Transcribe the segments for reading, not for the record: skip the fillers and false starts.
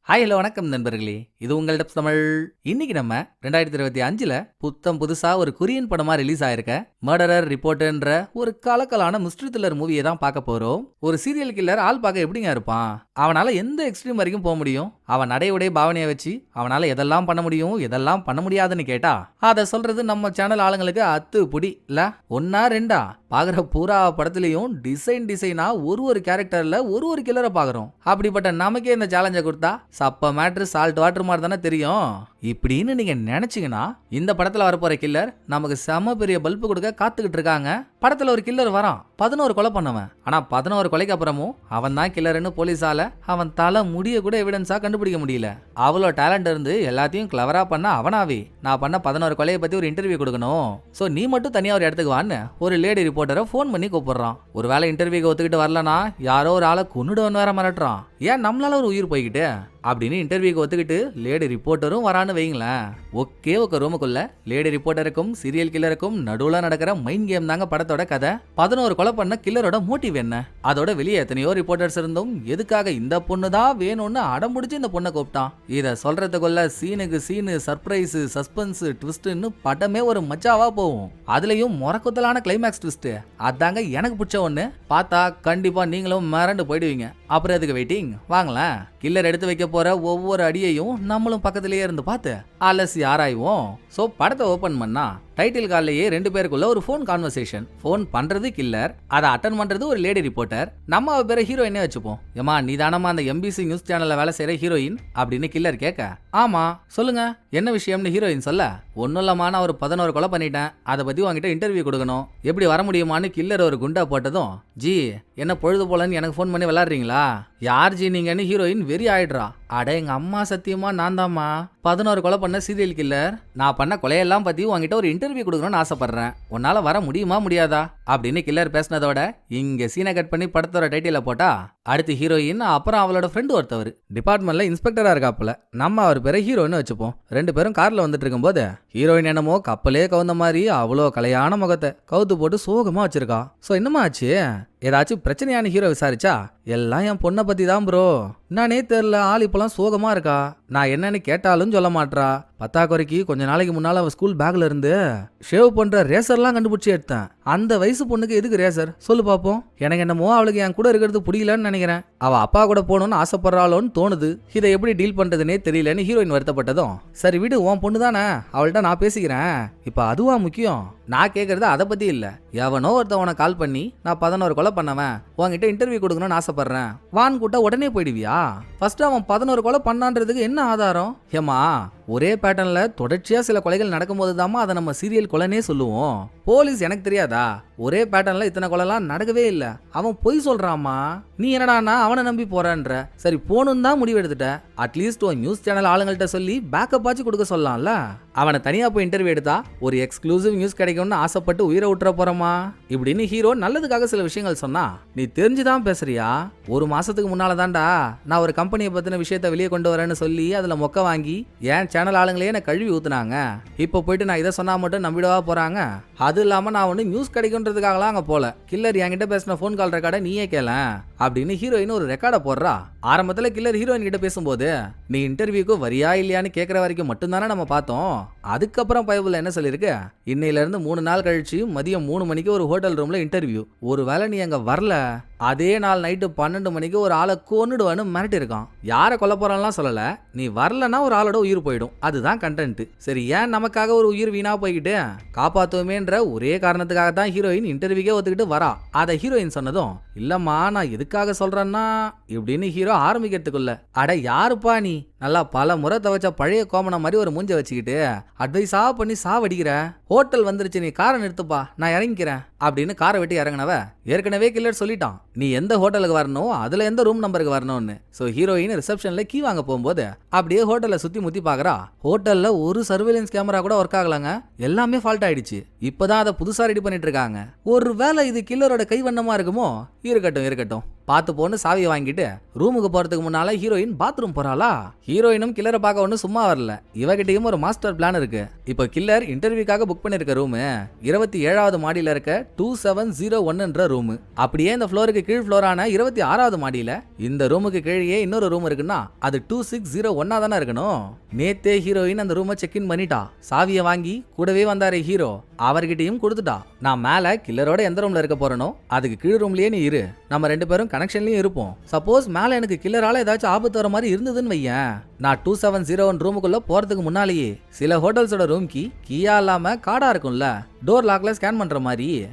Hi hello வணக்கம் நண்பர்களே. இது உங்கள் டப்ஸ் தமிழ். இன்னைக்கு நம்ம 2025ல் புத்தம் புதுசா ஒரு கொரியன் படமா ரிலீஸ் ஆயிருக்க மர்டரர் ரிப்போர்ட்ன்ற ஒரு கலக்கலான மிஸ்ட்ரி த்ரில்லர் மூவியை தான் பார்க்க போறோம். ஒரு சீரியல் கில்லர் ஆள் பார்க்க எப்படிங்க இருப்பான்? அவனால எந்த எக்ஸ்ட்ரீம் வரைக்கும் போக முடியும்? அவன் நடையுடைய பாவனையை வச்சு அவனால எதெல்லாம் பண்ண முடியும், எதெல்லாம் பண்ண முடியாதுன்னு கேட்டா அதை சொல்றது நம்ம சேனல் ஆளுங்களுக்கு அத்து புடி இல்ல. ஒன்னா ரெண்டா பாக்குற பூரா படத்துலயும் டிசைனா ஒரு கேரக்டர்ல ஒரு கில்லரை பாக்குறோம். அப்படிப்பட்ட நமக்கே இந்த சேலஞ்சை கொடுத்தா சப்ப மேட்ரு சால்ட் வாட்டர் மாதிரி தானே தெரியும். இப்படின்னு நீங்க நினைச்சீங்கன்னா இந்த படத்துல வரப்போற கில்லர் நமக்கு செம பெரிய பல்பு கொடுக்க காத்துக்கிட்டு இருக்காங்க. படத்துல ஒரு கில்லர் வரான், 11 கொலை பண்ணவன். ஆனா 11 கொலைக்கு அப்புறமும் அவன் தான் கில்லர்னு போலீஸால அவன் தலை முடிய கூட எவிடன்ஸா கண்டுபிடிக்க முடியல. அவ்வளோ டேலண்ட் இருந்து எல்லாத்தையும் கிளவரா பண்ண அவனாவே நான் பண்ண 11 கொலையை பத்தி ஒரு இன்டர்வியூ கொடுக்கணும், சோ நீ மட்டும் தனியா ஒரு இடத்துக்கு வான்னு ஒரு லேடி ரிப்போர்ட்டரை போன் பண்ணி கூப்பிடுறான். ஒரு வேலை இன்டர்வியூக்கு ஒத்துக்கிட்டு வரலனா யாரோ ஒரு ஆளை கொன்னுடுவன் வேற மிரட்டுறான். ஏன் நம்மளால ஒரு உயிர் போய்கிட்டு அப்படின்னு இன்டர்வியூக்கு ஒத்துக்கிட்டு லேடி ரிப்போர்ட்டரும் வரான்னு வைங்களேன். ஒகே ரூமுக்குள்ள லேடி ரிப்போர்ட்டருக்கும் சீரியல் கில்லருக்கும் நடுவுல நடக்கிற மைண்ட் கேம் தாங்க படத்தோட கதை. 11 கொலை பண்ண கில்லரோட மோட்டிவ் என்ன? அதோட வெளியே எத்தனையோ ரிப்போர்ட்டர்ஸ் இருந்தும் எதுக்காக இந்த பொண்ணு தான் வேணும்னு அடம்பிடிச்சு இந்த பொண்ணை கூப்பிட்டான். இத சொல்றதுக்குள்ள சீனுக்கு சீனு, சர்ப்ரைஸ், சஸ்பென்ஸ், ட்விஸ்ட்னு படமே ஒரு மச்சாவா போகும். அதுலயும் முறக்குத்தலான கிளைமேக்ஸ் ட்விஸ்ட் அதாங்க எனக்கு பிடிச்ச ஒண்ணு. பார்த்தா கண்டிப்பா நீங்களும் மிரண்டு போயிடுவீங்க. அப்புறம் எதுக்கு வெயிட்டிங், வாங்களேன். கில்லர் எடுத்து வைக்க போற ஒவ்வொரு அடியையும் நம்மளும் பக்கத்திலேயே இருந்து பார்த்து அலசி ஆராய்வோம். சோ படத்தை ஓபன் பண்ணா டைட்டில் கார்லயே 2 பேருக்குள்ள ஒரு போன் கான்வர்சேஷன். போன் பண்றது கில்லர், அதை அட்டன் பண்றது ஒரு லேடி ரிப்போர்ட்டர். நம்ம அவ பேரை ஹீரோயினே வச்சுப்போம். ஏமா நீ தானமா அந்த எம்பிசி நியூஸ் சேனல்ல வேலை செய்யற ஹீரோயின் அப்படின்னு கில்லர் கேட்க, ஆமா சொல்லுங்க என்ன விஷயம்னு ஹீரோயின் சொல்ல, ஒன்னும் இல்லமா நான் ஒரு 11 கொலை பண்ணிட்டேன், அதை பத்தி உங்ககிட்ட இன்டர்வியூ கொடுக்கணும், எப்படி வர முடியுமான்னு கில்லர் ஒரு குண்டா போட்டதும், ஜி என்ன பொழுது போலன்னு எனக்கு போன் பண்ணி விளாடுறீங்களா, யார் ஜி நீங்கன்னு ஹீரோயின் வெறி ஆயிடுறா. அட எங்க அம்மா சத்தியமா நான் தாம்மா 11 கொலை பண்ண சீரியல் கில்லர். நான் பண்ண கொலையெல்லாம் பத்தி உங்ககிட்ட ஒரு இன்டர்வியூ கொடுக்கணும்னு ஆசைப்படுறேன், உன்னால வர முடியுமா முடியாதா அப்படின்னு கில்லர் பேசினதோட இங்க சீனை கட் பண்ணி படத்தோட டைட்டில போட்டா அடுத்து ஹீரோயின், அப்புறம் அவளோட ஃப்ரெண்டு ஒருத்தவர் டிபார்ட்மெண்ட்ல இன்ஸ்பெக்டரா இருக்காப்புல. நம்ம அவர் பேரை ஹீரோயின் வச்சுப்போம். 2 பேரும் கார்ல வந்துட்டு இருக்கும் போது ஹீரோயின் என்னமோ கப்பலே கவுந்த மாதிரி அவ்வளோ கலையான முகத்தை கவுத்து போட்டு சோகமா வச்சிருக்கா. சோ என்னமா ஆச்சு, ஏதாச்சும் பிரச்சனையான ஹீரோ விசாரிச்சா, எல்லாம் என் பொண்ணை பத்தி தான் ப்ரோ, நானே தெரியல ஆள் இப்பெல்லாம் சோகமா இருக்கா, நான் என்னன்னு கேட்டாலும் சொல்ல மாட்டா, பத்தாக்குறைக்கு கொஞ்ச நாளைக்கு முன்னால அவ ஸ்கூல் பேக்ல இருந்து ஷேவ் பண்ற ரேசர்லாம் கண்டுபிடிச்சி எடுத்தேன். அந்த வயசு பொண்ணுக்கு எதுக்கு ரேசர் சொல்லு பாப்போம், எனக்கு என்னமோ அவளுக்கு என் கூட இருக்கிறது பிடிக்கலன்னு நினைக்கிறேன், அவ அப்பா கூட போகணும்னு ஆசைப்படுறாளோன்னு தோணுது, இதை எப்படி டீல் பண்றதுனே தெரியலன்னு ஹீரோயின் வருத்தப்பட்டதும், சரி விடு உன் பொண்ணு தானே அவள்கிட்ட நான் பேசிக்கிறேன், இப்ப அதுவா முக்கியம், நான் கேட்கறது அதை பத்தி இல்ல, எவனோ ஒருத்தவனை கால் பண்ணி நான் 11 கொலை பண்ணவன் உன்கிட்ட இன்டர்வியூ கொடுக்கணும்னு ஆசைப்படுறேன் வான் கூட்ட உடனே போயிடுவியா? ஃபர்ஸ்ட் அவன் 11 கொலை பண்ணான்றதுக்கு என்ன ஆதாரம்? ஏமா ஒரே பேட்டர்ன்ல தொடர்ச்சியா சில கொலைகள் நடக்கும்போது தாமா அதை நம்ம சீரியல் கொலைனே சொல்லுவோம். போலீஸ் எனக்கு தெரியாதா, ஒரே பேட்டர்ன்ல இத்தனை கொலைலாம் நடக்கவே இல்ல, அவன் பொய் சொல்றாமா, நீ என்னடானா அவனை நம்பி போறன்ற, சரி போனும் தான் முடிவு எடுத்துட்ட, அட்லீஸ்ட் ஒரு நியூஸ் சேனல் ஆளுங்கள்ட்ட சொல்லி பேக்கப் ஆச்சு கொடுக்க சொல்லலாம்ல. அவனை தனியா போய் இன்டர்வியூ எடுத்தா ஒரு எக்ஸ்க்ளூசிவ் நியூஸ் கிடைக்கும்னு ஆசைப்பட்டு உயிரை விட்டுற போறோமா இப்படின்னு ஹீரோ நல்லதுக்காக சில விஷயங்கள் சொன்னா, நீ தெரிஞ்சுதான் பேசுறியா, ஒரு மாசத்துக்கு முன்னால தான்டா நான் ஒரு கம்பெனியை பத்தின விஷயத்த வெளியே கொண்டு வரேன்னு சொல்லி அதுல மொக்க வாங்கி ஏன் சேனல் ஆளுங்களே என்ன கழுவி ஊத்துனாங்க, இப்போ போயிட்டு நான் இதை சொன்னா மட்டும் நம்பிடவா போறாங்க? அது இல்லாம நான் ஒண்ணு நியூஸ் கிடைக்கும்ன்றதுக்காகலாம் அங்க போல, கில்லர் என்கிட்ட பேசின போன் கால் ரெக்கார்டை நீயே கேள அப்படின்னு ஹீரோயின் ஒரு ரெக்கார்டை போடுறா. ஆரம்பத்துல கில்லர் ஹீரோயின் கிட்ட பேசும்போது நீ இன்டர்வியூக்கு வரியா இல்லையான்னு கேட்கற வரைக்கும் மட்டும்தானே நம்ம பார்த்தோம். அதுக்கப்புறம் பைபிள்ல என்ன சொல்லிருக்கு, இன்னையில இருந்து 3 நாள் கழிச்சு மதியம் 3 மணிக்கு ஒரு ஹோட்டல் ரூம்ல இன்டர்வியூ, ஒருவேளை நீ அங்க வரல அதே நாள் நைட்டு 12 மணிக்கு ஒரு ஆளை கொன்னுடுவான்னு மிரட்டி இருக்கான். யாரை கொல்ல போறான்லாம் சொல்லல, நீ வரலன்னா ஒரு ஆளோட உயிர் போயிடும், அதுதான் கண்டென்ட். சரி ஏன் நமக்காக ஒரு உயிர் வீணா போய்கிட்டு காப்பாத்துவோமேன்ற ஒரே காரணத்துக்காக தான் ஹீரோயின் இன்டர்வியூக்கே ஒத்துக்கிட்டு வரா. அதை ஹீரோயின் சொன்னதும், இல்லம்மா நான் எதுக்காக சொல்றேன்னா இப்படின்னு ஹீரோ ஆரம்பிக்கிறதுக்குள்ள, அட யாருப்பா நீ, நல்லா பல முறை துவைச்ச பழைய கோமனை மாதிரி ஒரு மூஞ்ச வச்சுக்கிட்டு அட்வைஸா பண்ணி சாவடிக்கிற, ஹோட்டல் வந்துருச்சு நீ காரை நிறுத்துப்பா நான் இறங்கிக்கிறேன் அப்படின்னு காரை வெட்டி இறங்கினவ ஏற்கனவே கில்லர் சொல்லிட்டான் நீ எந்த ஹோட்டலுக்கு வரணும் அதுல எந்த ரூம் நம்பருக்கு வரணும்னு. சோ ஹீரோயின் ரிசப்ஷன்ல கீ வாங்க போகும்போது அப்படியே ஹோட்டல்ல சுத்தி முத்தி பாக்குறா. ஹோட்டல்ல ஒரு சர்வேலன்ஸ் கேமரா கூட ஒர்க் ஆகலாங்க, எல்லாமே ஃபால்ட் ஆயிடுச்சு. இப்பதான் அதை புதுசா ரெடி பண்ணிட்டு இருக்காங்க. ஒருவேளை இது கில்லரோட கைவண்ணமா இருக்குமோ? இருக்கட்டும் பார்த்து போன்னு சாவியை வாங்கிட்டு ரூமுக்கு போறதுக்கு முன்னால ஹீரோயின் பாத்ரூம் போறாளா? ஹீரோயினும் கில்லரை பார்க்க ஒன்னும் சும்மா வரல. இவகிட்டையும் ஒரு மாஸ்டர் பிளான் இருக்கு. இப்போ கில்லர் இன்டர்வியூக்காக புக் பண்ணிருக்க ரூமு 27வது மாடியில இருக்க 2701 ரூமு. அப்படியே இந்த ஃப்ளோருக்கு கீழ் ஃப்ளோரான 26வது மாடியில இந்த ரூமுக்கு கீழே இன்னொரு ரூம் இருக்குன்னா அது 2601 தானே இருக்கணும். நேத்தே ஹீரோயின் அந்த ரூமை செக் இன் பண்ணிட்டா. சாவியை வாங்கி கூடவே வந்தாரு ஹீரோ, அவர்கிட்டையும் கொடுத்துட்டா. நான் மேல கில்லரோட எந்த ரூம்ல இருக்க போறனோ அதுக்கு கீழ் ரூம்லயே நீ இரு, நம்ம 2 பேரும் கனெக்ஷன்லயும் இருப்போம். சப்போஸ் மேல எனக்கு கில்லரால ஏதாச்சும் ஆபத்து வர மாதிரி இருந்ததுன்னு வையேன், நான் 2701 ரூமுக்குள்ள போறதுக்கு முன்னாலேயே சில ஹோட்டல்ஸோட ரூம் கீயா இல்லாம கார்டா இருக்கும்ல, டோர் லாக்ல ஸ்கேன் பண்ற மாதிரி,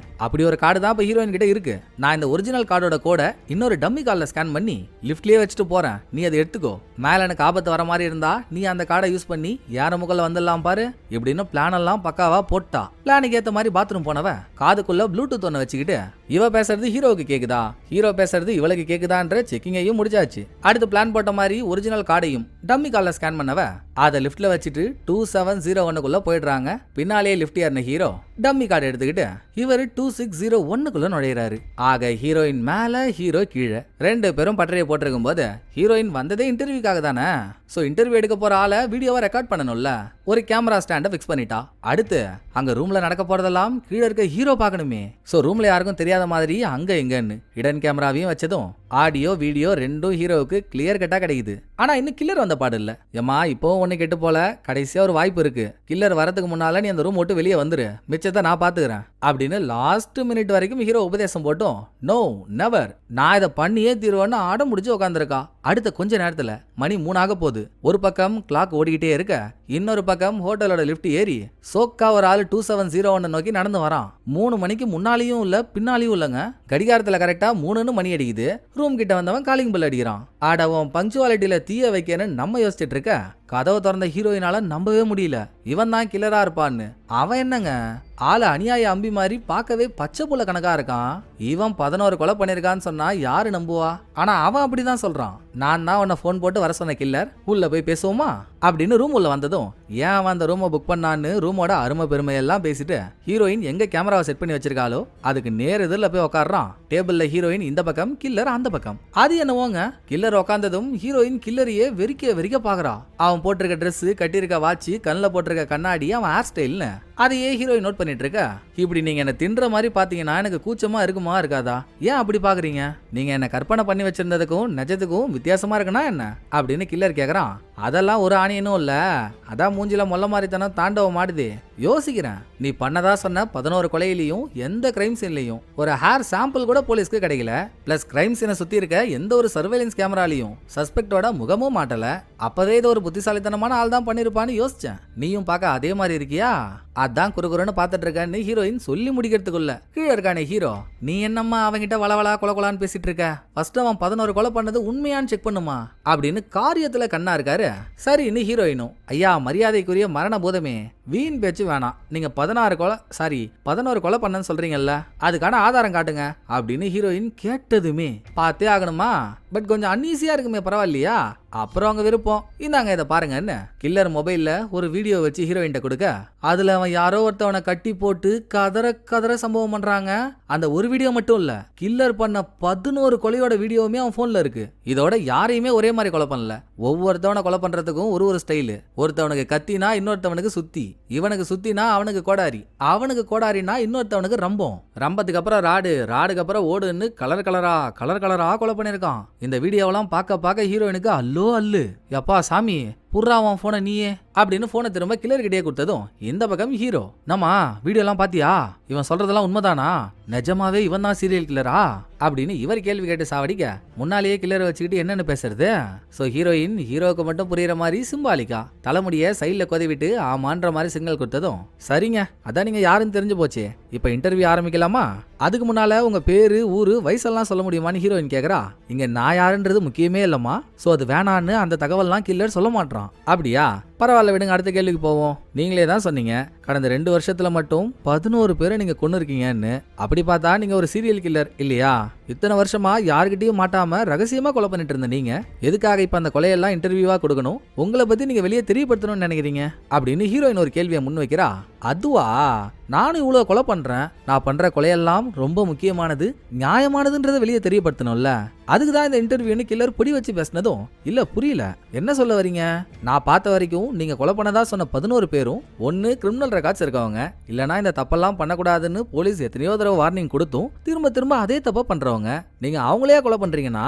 அப்படி ஒரு கார்டு தான் இப்ப ஹீரோயின் கிட்ட இருக்கு. நான் இந்த ஒரிஜினல் கார்டோட கோட இன்னொரு டம்மி கார்டுல ஸ்கேன் பண்ணி லிஃப்ட்லயே வச்சுட்டு போறேன், நீ அதை எடுத்துக்கோ. மேல எனக்கு ஆபத்து வர மாதிரி இருந்தா நீ அந்த கார்டை யூஸ் பண்ணி யார முகல்ல வந்துடலாம் பாரு. இப்படின்னு பிளான் எல்லாம் பக்காவா போட்டா. பிளானுக்கு ஏத்த மாதிரி பாத்ரூம் போனவ காதுக்குள்ள ப்ளூடூத் ஒன்னு வச்சுக்கிட்டு இவ பேசுறது ஹீரோவுக்கு கேக்குதா, ஹீரோ பேசுறது இவளுக்கு கேக்குதான்ற செக்கிங்கையும் முடிச்சாச்சு. அடுத்து பிளான் போட்ட மாதிரி ஒரிஜினல் கார்டையும் டம்மி கார்டுல ஸ்கேன் பண்ணவ அதை லிஃப்ட்ல வச்சுட்டு 2701 போயிடுறாங்க. பின்னாலேயே லிஃப்ட் ஏறின ஹீரோ டம்மி கார்டு எடுத்துக்கிட்டு இவர் 2601 நுழையிறாரு. ஆக ஹீரோயின் மேல, ஹீரோ கீழே, 2 பேரும் பட்டறையை போட்டிருக்கும் போது ஹீரோயின் வந்ததே இன்டர்வியூக்காக தானே. சோ இன்டர்வியூ எடுக்க போற ஆளை வீடியோவை ரெக்கார்ட் பண்ணணும்ல, ஒரு கேமரா ஸ்டாண்டை ஃபிக்ஸ் பண்ணிட்டா. அடுத்து அங்க ரூம்ல நடக்க போறதெல்லாம் கீழே இருக்க ஹீரோ பார்க்கணுமே. சோ ரூம்ல யாருக்கும் தெரியாத மாதிரி அங்க எங்கன்னு ஹிடன் கேமராவையும் வச்சதும் ஆடியோ வீடியோ 2ம் ஹீரோவுக்கு கிளியர் கட்டா கிடைக்குது. ஆனா இன்னும் கில்லர் வந்த பாடு இல்ல. ஏமா இப்போ ஒண்ணு கெட்டு போல, கடைசியா ஒரு வாய்ப்பு இருக்கு. கில்லர் வரதுக்கு முன்னால நீ அந்த ரூம் விட்டு வெளியே வந்துரு, மிச்சத்தை நான் பாத்துக்கிறேன் அப்படின்னு லாஸ்ட் மினிட் வரைக்கும் ஹீரோ உபதேசம் போட்டும் நோ நெவர், நான் இதை பண்ணியே தீர்வேன்னு ஆடம் முடிச்சு உட்காந்துருக்கா. அடுத்த கொஞ்ச நேரத்துல மணி 3 ஆக போகுது. ஒரு பக்கம் கிளாக் ஓடிக்கிட்டே இருக்க, இன்னொரு பக்கம் ஹோட்டலோட லிஃப்ட் ஏறி சோக்கா ஒரு ஆள் 2701 நோக்கி நடந்து வரான். 3 மணிக்கு முன்னாலேயும் இல்ல பின்னாலேயும் இல்லங்க, கடிகாரத்துல கரெக்டா 3ன்னு மணி அடிக்குது. ரூம் கிட்ட வந்தவன் காலிங் பெல் அடிக்கிறான். ஆடவன் பங்க்சுவாலிட்டியில தீய வைக்கன்னு நம்ம யோசிச்சுட்டு இருக்க, கதவை திறந்த ஹீரோயினால நம்பவே முடியல இவன் தான் கில்லரா இருப்பான்னு. அவன் என்னங்க ஆளு அநியாய அம்பி மாதிரி பார்க்கவே பச்சை புள்ள கணக்கா இருக்கான். இவன் 11 கொலை பண்ணிருக்கான்னு சொன்னா யாரு நம்புவா? ஆனா அவன் அப்படிதான் சொல்றான், நான் தான் உன்னை போன் போட்டு வர சொன்ன கில்லர், உள்ள போய் பேசுவோமா அப்படின்னு. ரூம் உள்ள வந்ததும் ஏன் அவன் அந்த ரூமை புக் பண்ணான்னு ரூமோட அருமை பெருமை எல்லாம் பேசிட்டு ஹீரோயின் எங்க கேமராவை செட் பண்ணி வச்சிருக்காளோ அதுக்கு நேர் எதிரில் போய் உட்காடுறான். டேபிள்ல ஹீரோயின் இந்த பக்கம், கில்லர் அந்த பக்கம். அது என்னவோங்க, கில்லர் உட்காந்ததும் ஹீரோயின் கில்லரையே வெறிக்க பாக்குறா. அவன் போட்டிருக்க ட்ரெஸ், கட்டியிருக்க வாட்ச், கண்ணில் போட்டிருக்க கண்ணாடி, அவன் ஹேர் ஸ்டைல்னு அதையே ஹீரோயின் நோட் பண்ணிட்டு இருக்க. இப்படி நீங்க என்ன தின்ற மாதிரி பாத்தீங்கன்னா எனக்கு கூச்சமா இருக்குமா இருக்காதா? ஏன் அப்படி பாக்குறீங்க? நீங்க என்ன கற்பனை பண்ணி வச்சிருந்ததுக்கும் நிஜத்துக்கும் வித்தியாசமா இருக்குன்னா என்ன அப்படின்னு கில்லர் கேக்குறான். அதெல்லாம் ஒரு ஆணியனும் இல்ல, அதான் மூஞ்சில மொல்ல மாதிரித்தனம் தாண்டவம் மாடுது. யோசிக்கிறேன், நீ பண்ணதா சொன்ன 11 கொலையிலையும் எந்த கிரைம் சீன்லையும் ஒரு ஹேர் சாம்பிள் கூட போலீஸ்க்கு கிடைக்கல. பிளஸ் கிரைம் சீனை சுத்தி இருக்க எந்த ஒரு சர்வேலன்ஸ் கேமராலையும் சஸ்பெக்டோட முகமும் மாட்டல. அப்பவே இது ஒரு புத்திசாலித்தனமான ஆள் தான் பண்ணிருப்பான்னு யோசிச்சேன். நீயும் பார்க்க அதே மாதிரி இருக்கியா? அதான் குறுகுறுன்னு பாத்துட்டு இருக்கான்னு ஹீரோயின் சொல்லி முடிக்கிறதுக்குள்ள கீழே இருக்கானே ஹீரோ, நீ என்னம்மா அவங்கிட்ட வளவளா கொலகொலான்னு பேசிட்டு இருக்க? ஃபர்ஸ்ட் அவன் 11 கொலை பண்ணது உண்மையான்னு செக் பண்ணுமா அப்படின்னு காரியத்துல கண்ணா இருக்காரு. சரின்னு ஹீரோயினும், ஐயா மரியாதைக்குரிய மரண பூதமே, வீண் பேச்சு வேணாம். நீங்க 11 கொலை பண்ணன்னு சொல்றீங்கல்ல, அதுக்கான ஆதாரம் காட்டுங்க அப்படின்னு ஹீரோயின் கேட்டதுமே பார்த்தே ஆகணுமா? பட் கொஞ்சம் அன்ஈஸியா இருக்குமே, பரவாயில்லையா? அப்புறம் அவங்க விருப்பம், இந்தாங்க இதை பாருங்கன்னு கில்லர் மொபைல்ல ஒரு வீடியோ வச்சு ஹீரோயின் கொடுக்க, அதுல அவன் யாரோ ஒருத்தவனை கட்டி போட்டு கதற சம்பவம் பண்றாங்க. அந்த ஒரு வீடியோ மட்டும் இல்ல, கில்லர் பண்ண 11 கொலையோட வீடியோவுமே அவன் போன்ல இருக்கு. இதோட யாரையுமே ஒரே மாதிரி கொலை பண்ணல, ஒவ்வொருத்தவனை கொலை பண்றதுக்கும் ஒரு ஸ்டைலு. ஒருத்தவனுக்கு கத்தினா இன்னொருத்தவனுக்கு சுத்தி, இவனுக்கு சுத்தினா அவனுக்கு கோடாரி, அவனுக்கு கோடாரினா இன்னொருத்தவனுக்கு ரம்பம், ரம்பத்துக்கு அப்புறம் ராடுக்கு அப்புறம் ஓடுன்னு கலர் கலரா கொலை பண்ணிருக்கான். இந்த வீடியோவெல்லாம் பார்க்க ஹீரோயினுக்கு அல்லு எப்பா சாமி புர்றாவான் போனை நீயே அப்படின்னு போனை திரும்ப கில்லர் கிட்டே கொடுத்ததும் இந்த பக்கம் ஹீரோ, நம்மா வீடியோ எல்லாம் பாத்தியா? இவன் சொல்றதெல்லாம் உண்மைதானா? நிஜமாவே இவன் தான் சீரியல் கில்லரா அப்படின்னு இவர் கேள்வி கேட்டு சாவடிக்க, முன்னாலேயே கில்லரை வச்சுக்கிட்டு என்னன்னு பேசுறது? சோ ஹீரோயின் ஹீரோவுக்கு மட்டும் புரியுற மாதிரி சிம்பாலிக்கா தலைமுடிய சைட்ல கொதிவிட்டு ஆமான்ற மாதிரி சிக்னல் கொடுத்ததும், சரிங்க அதான் நீங்க யாருன்னு தெரிஞ்சு போச்சு, இப்ப இன்டர்வியூ ஆரம்பிக்கலாமா? அதுக்கு முன்னால உங்க பேரு ஊரு வயசெல்லாம் சொல்ல முடியுமான்னு ஹீரோயின் கேக்குறா. இங்க நான் யாருன்றது முக்கியமே இல்லம்மா, சோ அது வேணான்னு அந்த தகவல்லாம் கில்லர் சொல்ல மாட்டான். அப்படியா, பரவாயில்ல விடுங்க, அடுத்த கேள்விக்கு போவோம். நீங்களே தான் சொன்னீங்க கடந்த 2 வருஷத்துல மட்டும் 11 பேரை நீங்க கொன்னு இருக்கீங்கன்னு. அப்படி பார்த்தா நீங்க ஒரு சீரியல் கில்லர் இல்லையா? இத்தனை வருஷமா யாருக்கிட்டையும் மாட்டாம ரகசியமா கொலை பண்ணிட்டு இருந்த நீங்க எதுக்காக இப்ப அந்த கொலையெல்லாம் இன்டர்வியூவா கொடுக்கணும்? உங்களை பத்தி நீங்க வெளியே தெரியப்படுத்தணும்னு நினைக்கிறீங்க அப்படின்னு ஹீரோயின் ஒரு கேள்வியை முன்வைக்கிறா. அதுவா, நானும் இவ்வளவு கொலை பண்றேன், நான் பண்ற கொலையெல்லாம் ரொம்ப முக்கியமானது, நியாயமானதுன்றதை வெளியே தெரியப்படுத்தணும்ல, அதுக்குதான் இந்த இன்டர்வியூன்னு கில்லர் பொடி வச்சு பேசினதும். இல்ல புரியல, என்ன சொல்ல வரீங்க? நான் பார்த்த வரைக்கும் நீங்க கொலை பண்ணதா சொன்ன 11 பேரும் ஒன்னு கிரிமினல் ரெக்கார்ட்ஸ் இருக்கவங்க, இல்லனா இந்த தப்பெல்லாம் பண்ணக்கூடாதுன்னு போலீஸ் எத்தனையோ தடவை வார்னிங் கொடுத்தும் திரும்ப திரும்ப அதே தப்ப பண்றவங்க. நீங்க அவங்களே கொலை பண்றீங்கன்னா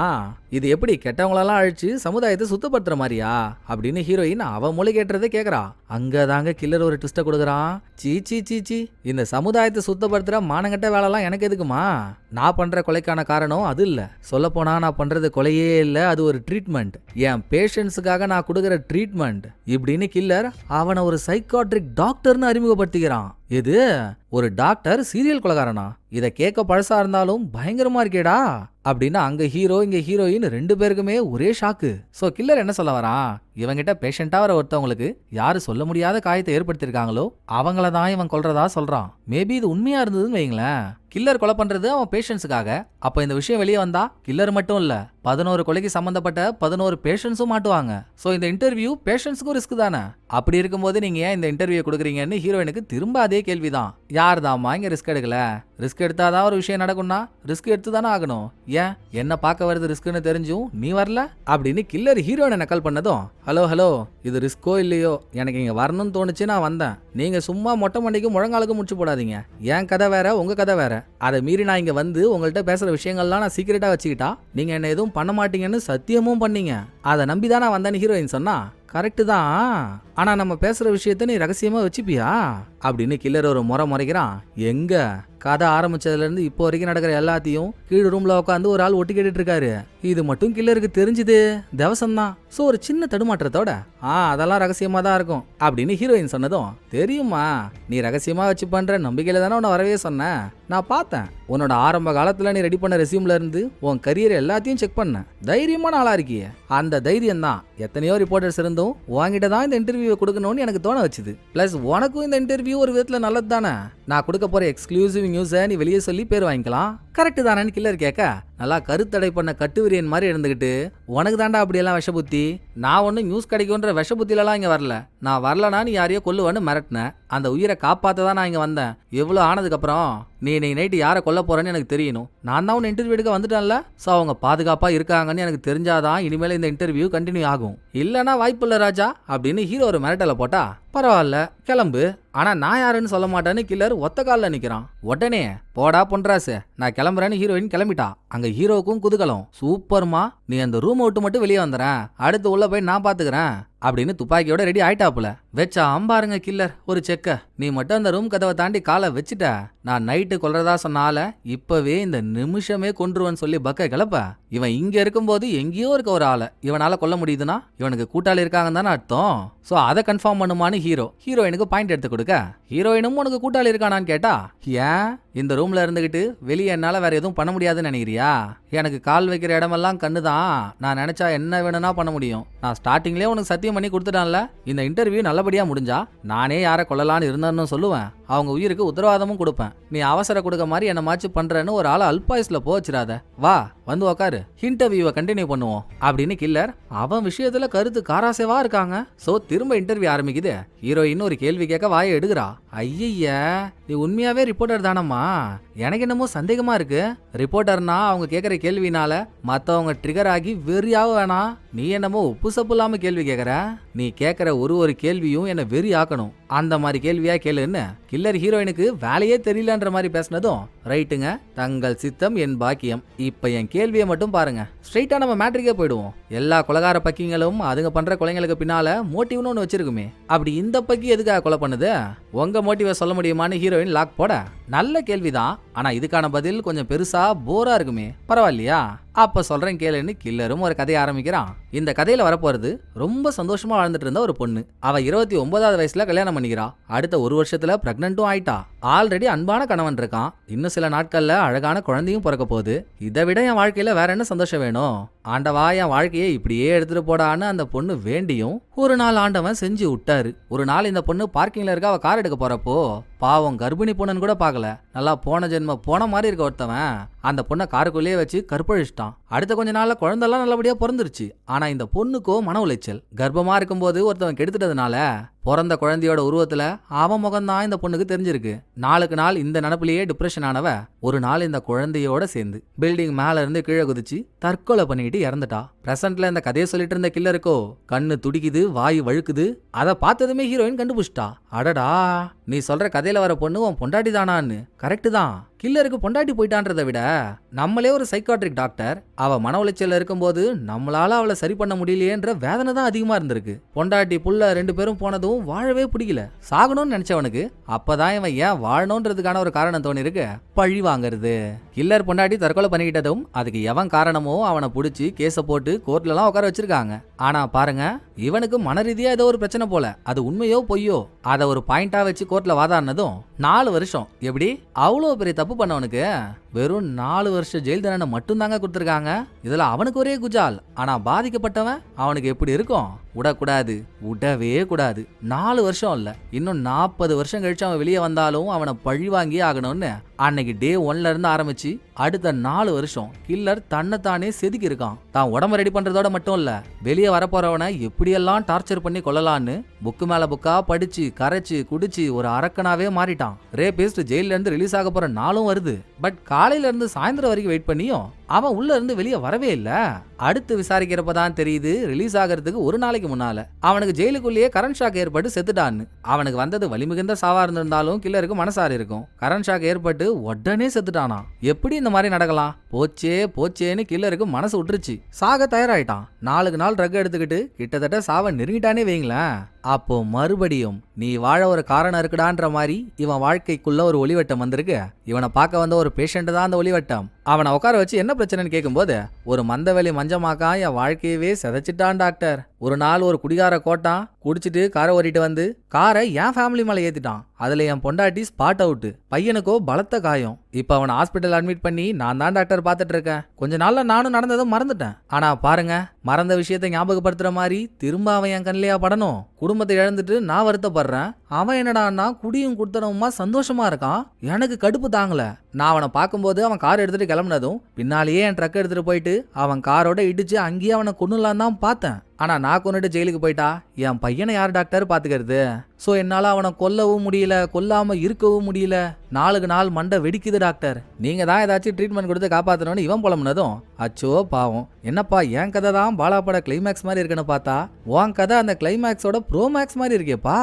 இது எப்படி கெட்டவங்களெல்லாம் அழிச்சு சமுதாயத்தை சுத்தப்படுத்துற மாதிரியா அப்படின்னு ஹீரோயின் அவ மொழி கேட்டுறதை கேக்குறா. அங்கதாங்க கில்லர் ஒரு ட்விஸ்ட கொடுக்குறான். சீ சீ சீ சீ, இந்த சமுதாயத்தை சுத்தப்படுத்துற மானங்கட்ட வேலைலாம் எனக்கு எதுக்குமா? நான் பண்ற கொலைக்கான காரணம் அது இல்ல. சொல்ல போனா நான் பண்றது கொலையே இல்ல, அது ஒரு ட்ரீட்மெண்ட், என் பேஷண்ட்ஸுக்காக நான் கொடுக்குற ட்ரீட்மெண்ட் இப்படின்னு கில்லர் அவனை ஒரு சைக்காட்ரிக் டாக்டர்னு அறிமுகப்படுத்திக்கிறான். இது ஒரு டாக்டர் சீரியல் கொலைகாரனா? இத கேட்க பழசா இருந்தாலும் பயங்கரமா இருக்கேடா அப்படின்னு அங்க ஹீரோ இங்க ஹீரோயின் 2 பேருக்குமே ஒரே ஷாக்கு. சோ கில்லர் என்ன சொல்ல வரான்? இவங்கிட்ட பேஷண்டா வர ஒருத்தவங்களுக்கு யாரு சொல்ல முடியாத காயத்தை ஏற்படுத்திருக்காங்களோ அவங்கள தான் இவன் கொல்றதா சொல்றான். மேபி இது உண்மையா இருந்ததுன்னு வைங்களேன். கில்லர் கொலை பண்றது அவன் பேஷண்ட்ஸுக்காக. அப்ப இந்த விஷயம் வெளியே வந்தா கில்லர் மட்டும் இல்ல, 11 கொலைக்கு சம்பந்தப்பட்ட 11 பேஷண்ட்ஸும் மாட்டுவாங்க. சோ இந்த இன்டர்வியூ பேஷண்ட்ஸுக்கும் ரிஸ்க் தானே. அப்படி இருக்கும்போது நீங்க ஏன் இந்த இன்டர்வியூ கொடுக்குறீங்கன்னு ஹீரோயினுக்கு திரும்ப அதே கேள்விதான். யார் தாமா இங்க ரிஸ்க் எடுக்கல? ரிஸ்க் எடுத்தாதான் ஒரு விஷயம் நடக்கும்னா ரிஸ்க் எடுத்து தானே ஆகணும். ஏன் என்ன பார்க்க வருது ரிஸ்க்னு தெரிஞ்சும் நீ வரல அப்படின்னு கில்லர் ஹீரோயினை நக்கல் பண்ணதும், ஹலோ ஹலோ, இது ரிஸ்கோ இல்லையோ, எனக்கு இங்க வரணும்னு தோணுச்சு, நான் வந்தேன். நீங்க சும்மா மொட்டை மண்டிக்கு முழங்காலுக்கு முடிச்சு போடாதீங்க. என் கதை வேற, உங்க கதை வேற. அதை மீறி நான் இங்க வந்து உங்கள்கிட்ட பேசுற விஷயங்கள்லாம் நான் சீக்கிரட்டா வச்சுக்கிட்டா நீங்க என்ன எதுவும் பண்ண மாட்டீங்கன்னு சத்தியமும் பண்ணீங்க. அதை நம்பிதான் நான் வந்தேன்னு ஹீரோயின் சொன்னா. கரெக்டு தான், ஆனா நம்ம பேசுற விஷயத்த நீ ரகசியமா வச்சுப்பியா அப்படின்னு கில்லர் ஒரு முறைக்கிறான். எங்க கதை ஆரம்பிச்சதுல இருந்து இப்போ வரைக்கும் நடக்கிற எல்லாத்தையும் கீழ் ரூம்ல உட்காந்து ஒரு ஆள் ஒட்டி கேட்டுட்டு இருக்காரு. இது மட்டும் கில்லருக்கு தெரிஞ்சுது தேவசம்தான். சோ ஒரு சின்ன தடுமாற்றத்தோட அதெல்லாம் ரகசியமா தான் இருக்கும் அப்படின்னு ஹீரோயின் சொன்னதும், தெரியுமா நீ ரகசியமா வச்சு பண்ற நம்பிக்கையில தானே உன்னை வரவே சொன்னேன். நான் பார்த்தேன் உன்னோட ஆரம்ப காலத்துல நீ ரெடி பண்ண ரெசியூம்ல இருந்து உன் கரியர் எல்லாத்தையும் செக் பண்ண. தைரியமான ஆளா இருக்கிய. அந்த தைரியம் தான் எத்தனையோ ரிப்போர்ட்டர்ஸ் இருந்தும் உன்கிட்ட தான் இந்த இன்டர்வியூ கொடுக்கணும்னு எனக்கு தோண வச்சுது. பிளஸ் உனக்கும் இந்த இன்டர்வியூ ஒரு விதத்துல நல்லது தானே. நான் கொடுக்க போற எக்ஸ்க்ளூசிவ் நியூஸை நீ வெளியே சொல்லி பேர் வாங்கிக்கலாம். கரெக்ட் தானேன்னு கில்லர் கேட்க, நல்லா கருத்தடை பண்ண கட்டுவிரியன் மாதிரி இருந்துகிட்டு, உனக்கு தாண்டா அப்படியெல்லாம் விஷ புத்தி. நான் ஒன்னும் நியூஸ் கிடைக்கும்ன்ற விஷ புத்திலலாம் இங்க வரல. நான் வரலனா நீ யாரையோ கொல்லுவான்னு மிரட்டினேன். அந்த உயிரை காப்பாத்த தான் நான் இங்க வந்தேன். எவ்வளவு ஆனதுக்கு அப்புறம் நீ நைட்டு யாரை கொல்ல போறேன்னு எனக்கு தெரியணும். நான் தான் உன்னை இன்டர்வியூ எடுக்க வந்துட்டேன்ல. ஸோ அவங்க பாதுகாப்பா இருக்காங்கன்னு எனக்கு தெரிஞ்சாதான் இனிமேல் இந்த இன்டர்வியூ கண்டினியூ ஆகும். இல்லனா வாய்ப்பு இல்லை ராஜா அப்படின்னு ஹீரோ ஒரு மிரட்டலை போட்டா, பரவாயில்ல கிளம்பு, ஆனா நான் யாருன்னு சொல்ல மாட்டேன்னு கில்லர் ஒத்த காலில் நிக்கிறான். உடனே போடா பொன்ராசு, நான் கிளம்புறேன்னு ஹீரோயின் கிளம்பிட்டா. அங்க ஹீரோக்கும் குதூகலம். சூப்பர்மா, நீ அந்த ரூம் விட்டு மட்டும் வெளியே வந்துறேன், அடுத்து உள்ள போய் நான் பாத்துக்கிறேன் அப்படின்னு துப்பாக்கியோட ரெடி ஆயிட்டாப்புல. வச்சா அம்பாருங்க கில்லர் ஒரு செக்க. நீ மட்டும் அந்த ரூம் கதவை தாண்டி காலை வச்சுட்ட, நான் நைட்டு கொல்றதா சொன்னால இப்பவே இந்த நிமிஷமே கொன்றுவன்னு சொல்லி பக்க கிளப்ப. இவன் இங்க இருக்கும்போது எங்கேயோ இருக்க ஒரு ஆளை இவனால கொல்ல முடியுதுன்னா இவனுக்கு கூட்டாளி இருக்காங்கன்னு தானே அர்த்தம். சோ அதை கன்ஃபார்ம் பண்ணுமான்னு ஹீரோயினுக்கு பாயிண்ட் எடுத்து கொடுக்க, ஹீரோயினும் உனக்கு கூட்டாளி இருக்கானான்னு கேட்டா, ஏன் இந்த ரூம்ல இருந்துகிட்டு வெளியே என்னால வேற எதுவும் பண்ண முடியாதுன்னு நினைக்கிறியா? எனக்கு கால் வைக்கிற இடமெல்லாம் கண்ணுதான். நான் நினைச்சா என்ன வேணும்னா பண்ண முடியும். நான் ஸ்டார்டிங்லேயே உனக்கு சத்தியம் பண்ணி கொடுத்துட்டான்ல, இந்த இன்டர்வியூ நல்லபடியா முடிஞ்சா நானே யாரை கொல்லலான்னு இருந்தேன்னு சொல்லுவேன். அவங்க உயிருக்கு உத்தரவாதமும் கொடுப்பேன். நீ அவசர கொடுக்க மாதிரி என்ன மாச்சு பண்றேன்னு ஒரு ஆளை அல்பாயுஸ்ல போச்சிடாத. வா வந்து உக்காரு, இன்டர்வியூவை கண்டினியூ பண்ணுவோம் அப்படின்னு கில்லர் அவன் விஷயத்துல கருத்து காராசேவா இருக்காங்க. சோ திரும்ப இன்டர்வியூ ஆரம்பிக்குது. ஹீரோயின் ஒரு கேள்வி கேட்க வாயை எடுக்கிறா. ஐய, நீ உண்மையாவே ரிப்போர்ட்டர் தானம்மா? எனக்கு என்னமோ சந்தேகமா இருக்கு. ரிப்போர்ட்டர்னா அவங்க கேட்கற கேள்வினால மத்தவங்க ட்ரிகர் ஆகி வெறியாக வேணாம். நீ என்னமோ உப்பு சப்பு இல்லாம கேள்வி கேட்கற. நீ கேட்கற ஒரு கேள்வியும் என்ன வெறி ஆக்கணும். அந்த மாதிரி கேள்வியா கேளுன்னு கில்லர் ஹீரோயினுக்கு வேலையே தெரியலன்ற மாதிரி பேசினதும், ரைட்டுங்க, தங்கள் சித்தம் என் பாக்கியம். இப்ப என் கேள்வியை மட்டும் பாருங்க. ஸ்ட்ரைட்டா நம்ம மேட்ரிக்கே போயிடுவோம். எல்லா கொலைகார பக்கிங்களும் அதுங்க பண்ற கொலைங்களுக்கு பின்னால மோட்டிவ்னு ஒன்று வச்சிருக்குமே. அப்படி இந்த பக்கி எதுக்காக கொலை பண்ணுது? உங்க மோட்டிவை சொல்ல முடியுமான்னு ஹீரோயின் லாக் போட, நல்ல கேள்விதான், ஆனா இதுக்கான பதில் கொஞ்சம் பெருசா போரா இருக்குமே, பரவாயில்லையா? அப்ப சொல்றேன் கேளுன்னு கில்லரும் ஒரு கதையை ஆரம்பிக்கிறான். இந்த கதையில வரப்போறது ரொம்ப சந்தோஷமா வாழ்ந்துட்டு இருந்த ஒரு பொண்ணு. அவ 29வது வயசுல கல்யாணம் பண்ணிக்கிறா. அடுத்த ஒரு வருஷத்துல பிரெக்னன்ட்டும் ஆயிட்டா. ஆல்ரெடி அன்பான கணவன் இருக்கான். இன்னும் சில நாட்கள்ல அழகான குழந்தையும் பிறக்க போகுது. இதை விட என் வாழ்க்கையில வேற என்ன சந்தோஷம் வேணும்? ஆண்டவா, என் வாழ்க்கையை இப்படியே எடுத்துட்டு போடான்னு அந்த பொண்ணு வேண்டியும் ஒரு நாள் ஆண்டவன் செஞ்சு விட்டாரு. ஒரு நாள் இந்த பொண்ணு பார்க்கிங்ல இருக்க அவ கார் எடுக்க போறப்போ பாவம் கர்ப்பிணி பொண்ணுன்னு கூட பார்க்கல. நல்லா போன ஜென்ம போன மாதிரி இருக்க ஒருத்தவன் அந்த பொண்ணை காருக்குள்ளேயே வச்சு கற்பழிச்சிட்டான். அடுத்த கொஞ்ச நாள்ல குழந்தெல்லாம் நல்லபடியா பிறந்துருச்சு. ஆனா இந்த பொண்ணுக்கோ மன உளைச்சல். கர்ப்பமா இருக்கும்போது ஒருத்தவன் கெடுத்துட்டதுனால பிறந்த குழந்தையோட உருவத்துல அவன் முகம்தான் இந்த பொண்ணுக்கு தெரிஞ்சிருக்கு. நாளுக்கு நாள் இந்த நினப்பிலேயே டிப்ரெஷன் ஆனவ ஒரு நாள் இந்த குழந்தையோட சேர்ந்து பில்டிங் மேல இருந்து கீழே குதிச்சு தற்கொலை பண்ணிட்டு இறந்துட்டா. பிரசன்ட்ல இந்த கதையை சொல்லிட்டு இருந்த கில்லருக்கோ கண்ணு துடிக்குது, வாய் வழுக்குது. அதை பார்த்ததுமே ஹீரோயின் கண்டுபிடிச்சிட்டா. அடடா, நீ சொல்ற கதையில வர பொண்ணு உன் பொண்டாட்டி தானான்னு. கரெக்டு தான். கில்லருக்கு பொண்டாட்டி போயிட்டான்றதை விட நம்மளே ஒரு சைக்காட்ரிக் டாக்டர். அவ மன உளைச்சல்ல இருக்கும்போது நம்மளால அவளை சரி பண்ண முடியலையேன்ற வேதனை தான் அதிகமா இருந்திருக்கு. பொண்டாட்டி புள்ள 2 பேரும் போனதும் வாழவே பிடிக்கல. சாகணும்னு நினைச்சவனுக்கு அப்பதான் இவன் ஏன் வாழணும்ன்றதுக்கான ஒரு காரணம் தோணி இருக்கு, பழி வாங்குறது. கில்லர் பொண்டாட்டி தற்கொலை பண்ணிக்கிட்டதும் அதுக்கு எவன் காரணமோ அவனை பிடிச்சி கேஸ போட்டு கோர்ட்ல எல்லாம் உட்கார வச்சிருக்காங்க. ஆனா பாருங்க, இவனுக்கு மன ரீதியா ஏதோ ஒரு பிரச்சனை போல. அது உண்மையோ பொய்யோ அதை ஒரு பாயிண்டா வச்சு கோர்ட்ல வாதாடினதும் 4 வருஷம். எப்படி அவ்வளோ பெரிய தப்பு பண்ணவனுக்கு வெறும் 4 வருஷம் ஜெயில் தண்டனை மட்டும் தாங்க கொடுத்துருக்காங்க. இதுல அவனுக்கு ஒரே குஜால். ஆனா பாதிக்கப்பட்டவன் அவனுக்கு எப்படி இருக்கும்? விடக்கூடாது, விடவே கூடாது. 4 வருஷம் இல்ல, இன்னும் 40 வருஷம் கழிச்சு அவன் வெளியே வந்தாலும் அவனை பழி வாங்கி ஆகணும்னு அன்னைக்கு டே 1ல இருந்து ஆரம்பிச்சு அடுத்த 4 வருஷம் கில்லர் தன்னைத்தானே செதுக்கி இருக்கான். தான் உடம்ப ரெடி பண்றதோட மட்டும் இல்ல, வெளியே வரப்போறவனை எப்படியெல்லாம் டார்ச்சர் பண்ணி கொள்ளலான்னு புக்கு மேல புக்கா படிச்சு கரைச்சு குடிச்சு ஒரு அரக்கனாவே மாறிட்டான். ரேபிஸ்ட் ஜெயில இருந்து ரிலீஸ் ஆக போற நாளும் வருது. பட் காலையில இருந்து சாயந்தரம் வரைக்கும் வெயிட் பண்ணியும் அவன் உள்ள இருந்து வெளியே வரவே இல்ல. அடுத்து விசாரிக்கிறப்பதான் தெரியுது, ரிலீஸ் ஆகிறதுக்கு ஒரு நாளைக்கு முன்னால அவனுக்கு ஜெயிலுக்குள்ளேயே கரண்ட் ஷாக் ஏற்பட்டு செத்துட்டான்னு. அவனுக்கு வந்தது வலிமிகுந்த சாவா இருந்திருந்தாலும் கில்லருக்கு மனசாரி இருக்கும். கரண்ட் ஷாக் ஏற்பட்டு உடனே செத்துட்டானா. எப்படி இந்த மாதிரி நடக்கலாம்? போச்சேன்னு கில்லருக்கு மனசு விட்டுருச்சு. சாக தயாராயிட்டான். நாளுக்கு நாள் ட்ரக் எடுத்துக்கிட்டு கிட்டத்தட்ட சாவ நெருங்கிட்டானே வைங்களேன். அப்போ மறுபடியும் நீ வாழ ஒரு காரணம் இருக்குடான்ற மாதிரி இவன் வாழ்க்கைக்குள்ள ஒரு ஒளிவட்டம் வந்திருக்கு. இவனை பார்க்க வந்த ஒரு பேஷண்ட் தான் அந்த ஒளிவட்டம். அவனை உட்கார வச்சு என்ன பிரச்சனைன்னு கேட்கும்போது ஒரு மந்தவெளி மஞ்சமாக்கா என் வாழ்க்கையவே சிதைச்சிட்டான் டாக்டர். ஒரு நாள் ஒரு குடிகார கோட்டான் குடிச்சிட்டு காரை ஓட்டிட்டு வந்து காரை என் ஃபேமிலி மேலே ஏத்திட்டான். அதுல என் பொண்டாட்டி ஸ்பாட் அவுட், பையனுக்கோ பலத்த காயம். இப்ப அவனை ஹாஸ்பிட்டல் அட்மிட் பண்ணி நான் தான் டாக்டர் பார்த்துட்டு இருக்கேன். கொஞ்ச நாள்ல நானும் நடந்ததும் மறந்துட்டேன். ஆனா பாருங்க, மறந்த விஷயத்தை ஞாபகப்படுத்துற மாதிரி திரும்ப அவன் என் கண்ணிலையா படணும்? குடும்பத்தை இழந்துட்டு நான் வருத்தப்படுறேன். அவன் என்னடான்னா குடியும் குடுத்தனவுமா சந்தோஷமா இருக்கான். எனக்கு கடுப்பு தாங்கல. நான் அவனை பார்க்கும்போது அவன் கார் எடுத்துட்டு கிளம்புனதும் பின்னாலேயே என் ட்ரக் எடுத்துட்டு போயிட்டு அவன் காரோட இடிச்சு அங்கேயே அவனை கொன்னுலாம் தான் பார்த்தேன். ஆனா நான் கொண்டுட்டு ஜெயிலுக்கு போயிட்டா என் பையனை யார் டாக்டர் பாத்துக்கிறது? சோ என்னால அவனை கொல்லவும் முடியல, கொல்லாம இருக்கவும் முடியல. நாளுக்கு நாள் மண்டை வெடிக்குது டாக்டர். நீங்க தான் ஏதாச்சும் ட்ரீட்மெண்ட் கொடுத்து காப்பாத்தணும்னு இவன் புலம்புனதும் அச்சோ பாவம், என்னப்பா என் கதை தான் பாலாப்பட கிளைமேக்ஸ் மாதிரி இருக்குன்னு பார்த்தா உன் கதை அந்த கிளைமேக்ஸோட ப்ரோமேக்ஸ் மாதிரி இருக்கேப்பா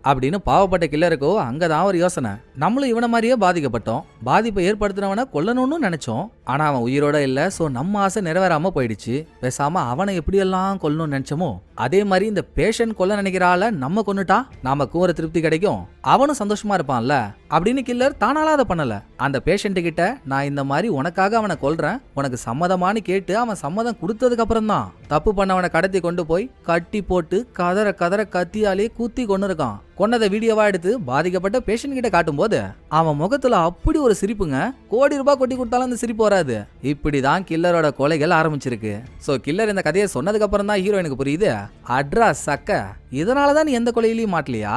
அப்படின்னு பாவப்பட்ட கில்லருக்கோ அங்கதான் ஒரு யோசனை. நம்மளும் இவனை மாதிரியே பாதிக்கப்பட்டோம். பாதிப்பை ஏற்படுத்தினவனை கொல்லணும்னு நினைச்சோம். ஆனா அவன் உயிரோட இல்ல. சோ நம்ம ஆசை நிறைவேறாம போயிடுச்சு. பேசாம அவனை எப்படியெல்லாம் கொல்லணும்னு நினைச்சோமோ அதே மாதிரி இந்த பேஷண்ட் கொல்ல நினைக்கிறால நம்ம கொன்னுட்டா நமக்கும் ஒரு திருப்தி கிடைக்கும், அவனும் சந்தோஷமா இருப்பான்ல அப்படின்னு கில்லர் தானால அதை பண்ணல. அந்த பேஷண்ட் கிட்ட நான் இந்த மாதிரி உனக்காக அவனை கொல்றேன், உனக்கு சம்மதமானு கேட்டு அவன் சம்மதம் கொடுத்ததுக்கு அப்புறம் தான் தப்பு பண்ணவனை கடத்தி கொண்டு போய் கட்டி போட்டு கதற கதற கத்தியாலே குத்தி கொண்டு இருக்கான். கொன்னதை வீடியோவா எடுத்து பாதிக்கப்பட்ட பேஷண்ட் கிட்ட காட்டும் போது அவன் முகத்துல அப்படி ஒரு சிரிப்புங்க. கோடி ரூபாய் கொட்டி கொடுத்தாலும் அந்த சிரிப்பு வராது. இப்படிதான் கில்லரோட கொலைகள் ஆரம்பிச்சிருக்கு. சோ கில்லர் இந்த கதையை சொன்னதுக்கு அப்புறம் தான் ஹீரோயினுக்கு புரியுது, அட்ரா சக்க, இதனாலதான் நீ எந்த கொலையிலையும் மாட்டலையா?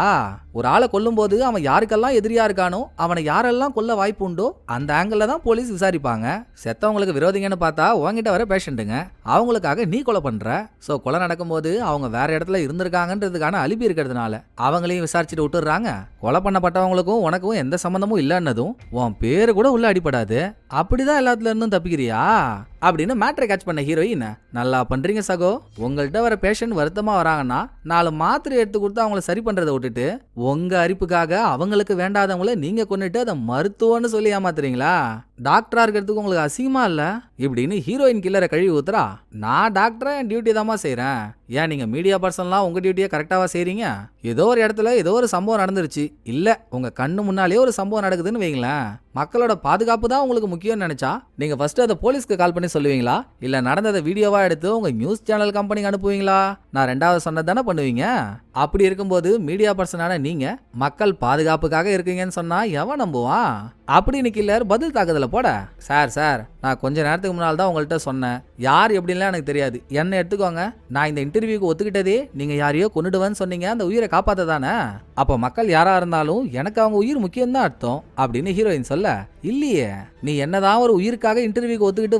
ஒரு ஆளை கொல்லும் போது அவன் யாருக்கெல்லாம் எதிரியா இருக்கானோ அவனை யாரெல்லாம் கொல்ல வாய்ப்பு உண்டோ அந்த ஆங்கிள் தான் போலீஸ் விசாரிப்பாங்க. செத்தவங்களுக்கு விரோதிங்கன்னு பார்த்தா உங்ககிட்ட வர பேஷண்ட்டுங்க, அவங்களுக்காக நீ கொலை பண்ற. சோ கொலை நடக்கும்போது அவங்க வேற இடத்துல இருந்திருக்காங்கன்றதுக்கான அலிபி இருக்கிறதுனால அவங்களையும் விசாரிச்சுட்டு விட்டுறாங்க. கொலை பண்ணப்பட்டவங்களுக்கும் உனக்கும் எந்த சம்பந்தமும் இல்லைன்னதும் உன் பேரு கூட உள்ள அடிபடாது. அப்படிதான் எல்லாத்துல இருந்தும் தப்பிக்கிறியா அப்படின்னு மேட்ரை கேட்ச் பண்ண ஹீரோயின், நல்லா பண்றீங்க சகோ. உங்கள்கிட்ட வர பேஷண்ட் வருத்தமா வராங்கன்னா 4 மாத்திரை எடுத்து கொடுத்து அவங்கள சரி பண்றதை விட்டுட்டு உங்க அரிப்புக்காக அவங்களுக்கு வேண்டாதவங்கள நீங்க கொண்டுட்டு அதை மருத்துவம்னு சொல்லி ஏமாத்துறீங்களா? டாக்டரா இருக்கிறதுக்கு உங்களுக்கு அசிங்கமா இல்ல இப்படின்னு ஹீரோயின் கில்லரை கழுவி ஊத்துறா. நான் டாக்டரா என் டியூட்டி தாமா செய்யறேன், ஏன் நீங்க மீடியா பர்சன்லாம் உங்க டியூட்டியை கரெக்டாவா செய்றீங்க? ஏதோ ஒரு இடத்துல ஏதோ ஒரு சம்பவம் நடந்துருச்சு, இல்ல உங்க கண்ணு முன்னாலேயே ஒரு சம்பவம் நடக்குதுன்னு வைங்களேன், மக்களோட பாதுகாப்பு தான் உங்களுக்கு முக்கியம்னு நினைச்சா நீங்க ஃபர்ஸ்ட் அதை போலீஸ்க்கு கால் பண்ணி சொல்லுவீங்களா, இல்ல நடந்ததை வீடியோவா எடுத்து உங்க நியூஸ் சேனல் கம்பெனிக்கு அனுப்புவீங்களா? நான் ரெண்டாவது சொன்னது தானே பண்ணுவீங்க. அப்படி இருக்கும்போது மீடியா பர்சனான நீங்க மக்கள் பாதுகாப்புக்காக இருக்கீங்கன்னு சொன்னா எவன் நம்புவான்? அப்படின்னு கில்லர் பதில் தாக்குதல போட, சார் நான் கொஞ்ச நேரத்துக்கு முன்னால் தான் உங்கள்கிட்ட சொன்னேன், யார் எப்படின்லாம் எனக்கு தெரியாது, என்ன எடுத்துக்கோங்க, நான் இந்த இன்டர்வியூக்கு ஒத்துக்கிட்டதே நீங்க யாரையோ கொன்னுடுவேன்னு சொன்னீங்க, அந்த உயிரை காப்பாத்த தானே, அப்ப மக்கள் யாரா இருந்தாலும் எனக்கு அவங்க உயிர் முக்கியம் தான் அர்த்தம் அப்படின்னு ஹீரோயின் சொல்ல, இல்லையே நீ என்னதான் ஒரு உயிருக்காக இன்டர்வியூக்கு ஒத்துக்கிட்டு